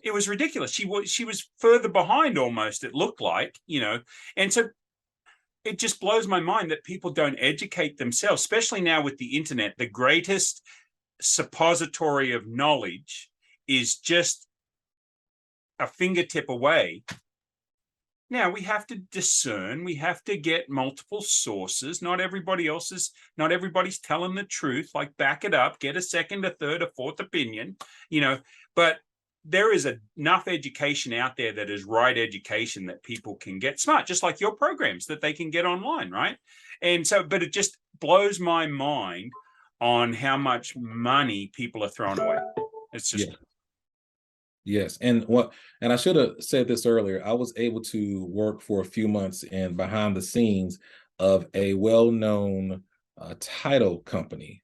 It was ridiculous. She was further behind almost, it looked like, and so it just blows my mind that people don't educate themselves, especially now with the internet. The greatest suppository of knowledge is just a fingertip away. Now we have to discern, we have to get multiple sources. Not everybody's telling the truth. Like, back it up, get a second, a third, a fourth opinion, but there is enough education out there that is right education that people can get smart, just like your programs that they can get online, right? And so, but it just blows my mind on how much money people are throwing away. It's just... Yes. And I should have said this earlier. I was able to work for a few months and behind the scenes of a well-known title company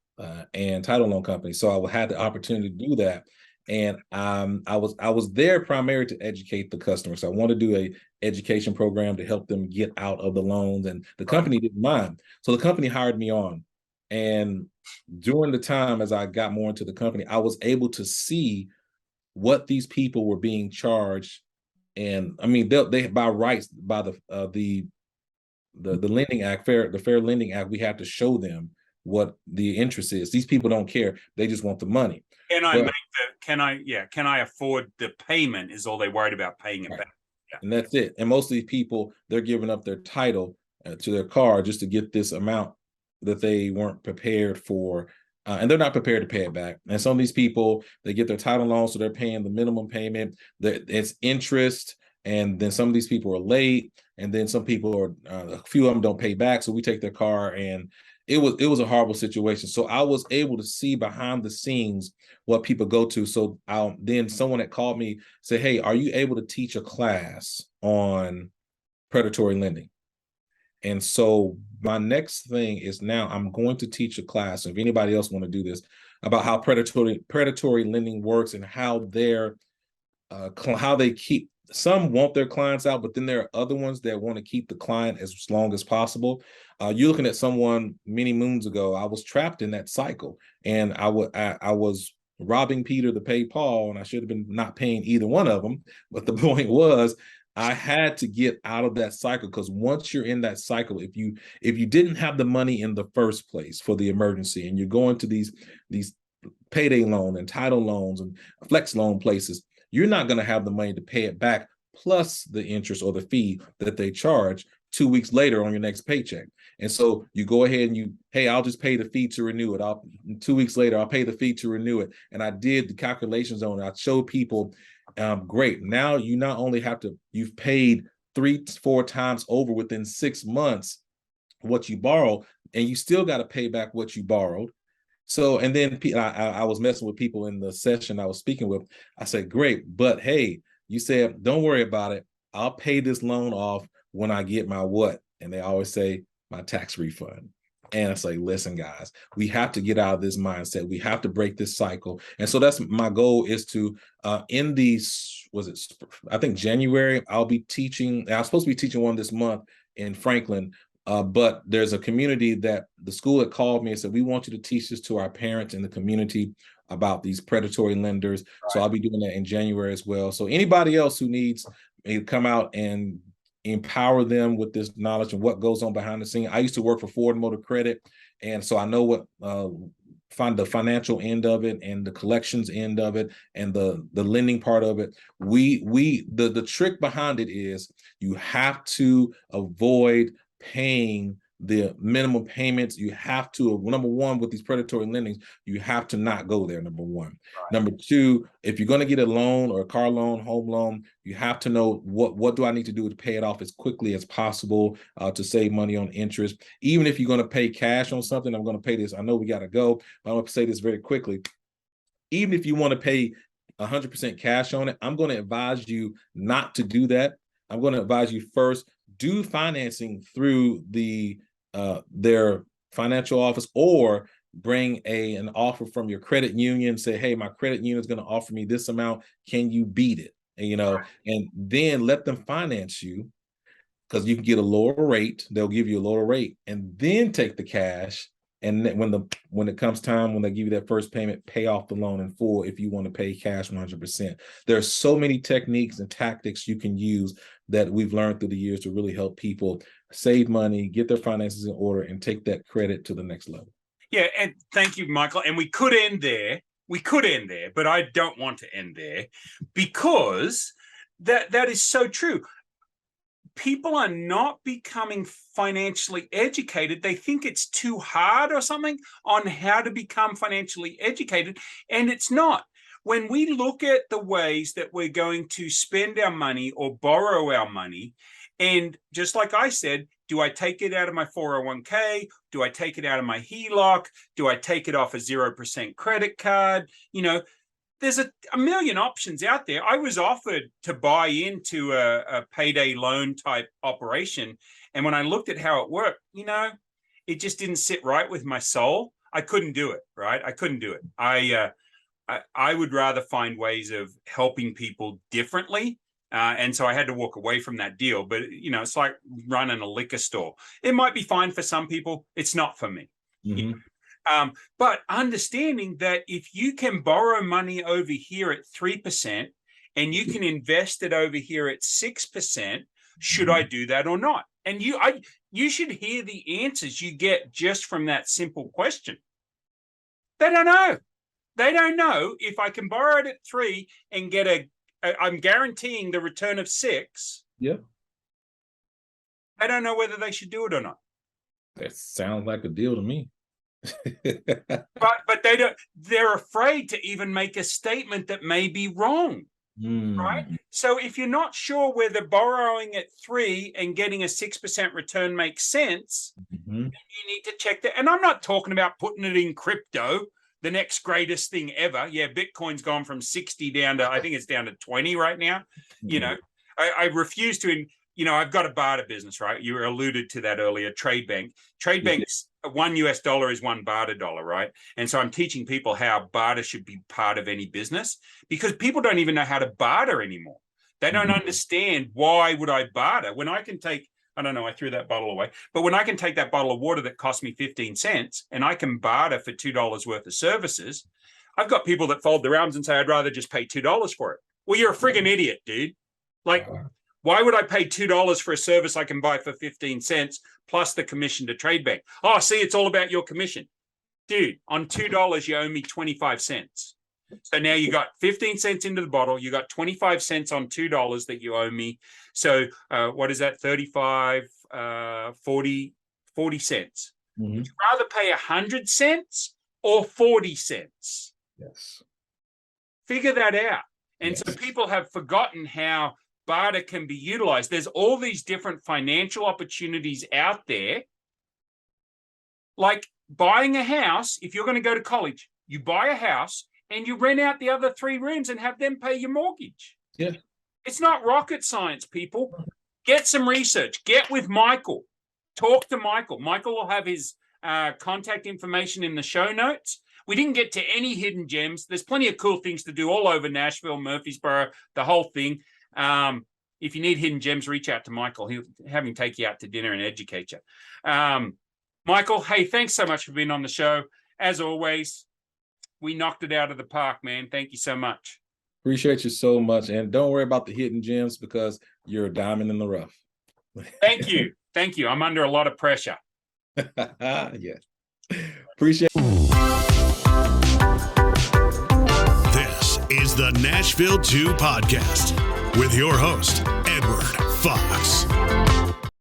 and title loan company. So I had the opportunity to do that. And I was there primarily to educate the customers. So I wanted to do a education program to help them get out of the loans, and the company didn't mind. So the company hired me on. And during the time as I got more into the company, I was able to see what these people were being charged. And I mean, they by rights, by the Lending Act, the Fair Lending Act, we have to show them what the interest is. These people don't care; they just want the money. Can I can I afford the payment? Is all they're worried about, paying it back. Yeah. And that's it. And most of these people, they're giving up their title to their car just to get this amount that they weren't prepared for. And they're not prepared to pay it back. And some of these people, they get their title loan, so they're paying the minimum payment. It's interest. And then some of these people are late. And then some people are, a few of them don't pay back. So we take their car, and it was a horrible situation. So I was able to see behind the scenes what people go to. So then someone that called me said, "Hey, are you able to teach a class on predatory lending?" And so my next thing is, now I'm going to teach a class, if anybody else want to do this, about how predatory lending works, and how they keep, some want their clients out, but then there are other ones that want to keep the client as long as possible. You're looking at someone many moons ago. I was trapped in that cycle, and I was robbing Peter to pay Paul, and I should have been not paying either one of them. But the point was, I had to get out of that cycle, because once you're in that cycle, if you didn't have the money in the first place for the emergency, and you're going to these payday loan and title loans and flex loan places, you're not going to have the money to pay it back, plus the interest or the fee that they charge 2 weeks later on your next paycheck. And so you go ahead and hey, I'll just pay the fee to renew it. 2 weeks later, I'll pay the fee to renew it. And I did the calculations on it. I showed people, great. Now you not only you've paid 3-4 times over within 6 months what you borrowed, and you still got to pay back what you borrowed. So, and then I was messing with people in the session I was speaking with. I said, great, but hey, you said, don't worry about it. I'll pay this loan off when I get my what? And they always say, my tax refund. And I say, listen, guys, we have to get out of this mindset. We have to break this cycle. And so that's my goal, is to, in these, I think January, I'll be teaching, I was supposed to be teaching one this month in Franklin. But there's a community that the school had called me and said, we want you to teach this to our parents in the community about these predatory lenders. Right. So I'll be doing that in January as well. So anybody else who needs me to come out and empower them with this knowledge and what goes on behind the scene. I used to work for Ford Motor Credit, and so I know what find the financial end of it and the collections end of it and the lending part of it. The trick behind it is you have to avoid paying the minimum payments. You have to, number one, with these predatory lendings, you have to not go there, number one. Right. Number two, if you're going to get a loan or a car loan, home loan, you have to know what do I need to do to pay it off as quickly as possible, to save money on interest. Even if you're going to pay cash on something, I'm going to pay this. I know we got to go, but I'm going to say this very quickly. Even if you want to pay 100% cash on it, I'm going to advise you not to do that. I'm going to advise you first, do financing through their financial office, or bring an offer from your credit union. Say, hey, my credit union is going to offer me this amount. Can you beat it? And, and then let them finance you, because you can get a lower rate. They'll give you a lower rate, and then take the cash. And when it comes time, when they give you that first payment, pay off the loan in full if you want to pay cash 100%. There are so many techniques and tactics you can use that we've learned through the years to really help people save money, get their finances in order, and take that credit to the next level. Yeah, and thank you, Michael. And we could end there. But I don't want to end there, because that is so true. People are not becoming financially educated. They think it's too hard or something on how to become financially educated, and it's not. When we look at the ways that we're going to spend our money or borrow our money, and just like I said, do I take it out of my 401k? Do I take it out of my HELOC? Do I take it off a 0% credit card? There's a million options out there. I was offered to buy into a payday loan type operation. And when I looked at how it worked, it just didn't sit right with my soul. I couldn't do it, right? I couldn't do it. I would rather find ways of helping people differently. And so I had to walk away from that deal. But, it's like running a liquor store. It might be fine for some people. It's not for me. Mm-hmm. But understanding that if you can borrow money over here at 3% and you can invest it over here at 6%, should I do that or not? And you should hear the answers you get just from that simple question. They don't know. They don't know if I can borrow it at 3 and get I'm guaranteeing the return of 6. Yeah. I don't know whether they should do it or not. That sounds like a deal to me. but they're afraid to even make a statement that may be wrong. Right? So if you're not sure whether borrowing at 3 and getting a 6% return makes sense, mm-hmm. then you need to check that. And I'm not talking about putting it in crypto, the next greatest thing ever. Yeah, Bitcoin's gone from 60 down to, I think it's down to 20 right now. Mm-hmm. I refuse to, I've got a barter business, right? You alluded to that earlier, trade bank. Trade banks, $1 is one barter dollar, right? And so I'm teaching people how barter should be part of any business because people don't even know how to barter anymore. They don't understand why would I barter when I can take, I don't know, I threw that bottle away, but when I can take that bottle of water that cost me 15 cents and I can barter for $2 worth of services, I've got people that fold their arms and say, I'd rather just pay $2 for it. Well, you're a friggin' idiot, dude. Like, why would I pay $2 for a service I can buy for 15 cents plus the commission to trade bank? Oh, see, it's all about your commission. Dude, on $2, you owe me 25 cents. So now you got 15 cents into the bottle. You got 25 cents on $2 that you owe me. So what is that? 35, 40 cents. Mm-hmm. Would you rather pay 100 cents or 40 cents? Yes. Figure that out. And yes. So people have forgotten how barter can be utilized. There's all these different financial opportunities out there. Like buying a house, if you're going to go to college, you buy a house and you rent out the other 3 rooms and have them pay your mortgage. Yeah. It's not rocket science, people. Get some research. Get with Michael. Talk to Michael. Michael will have his contact information in the show notes. We didn't get to any hidden gems. There's plenty of cool things to do all over Nashville, Murfreesboro, the whole thing. If you need hidden gems, reach out to Michael. He'll have him take you out to dinner and educate you. Michael, hey, thanks so much for being on the show. As always, we knocked it out of the park, man. Thank you so much. Appreciate you so much. And don't worry about the hidden gems because you're a diamond in the rough. Thank you. Thank you. I'm under a lot of pressure. Yeah. Appreciate This is the Nashville 2 podcast with your host, Edward Fox.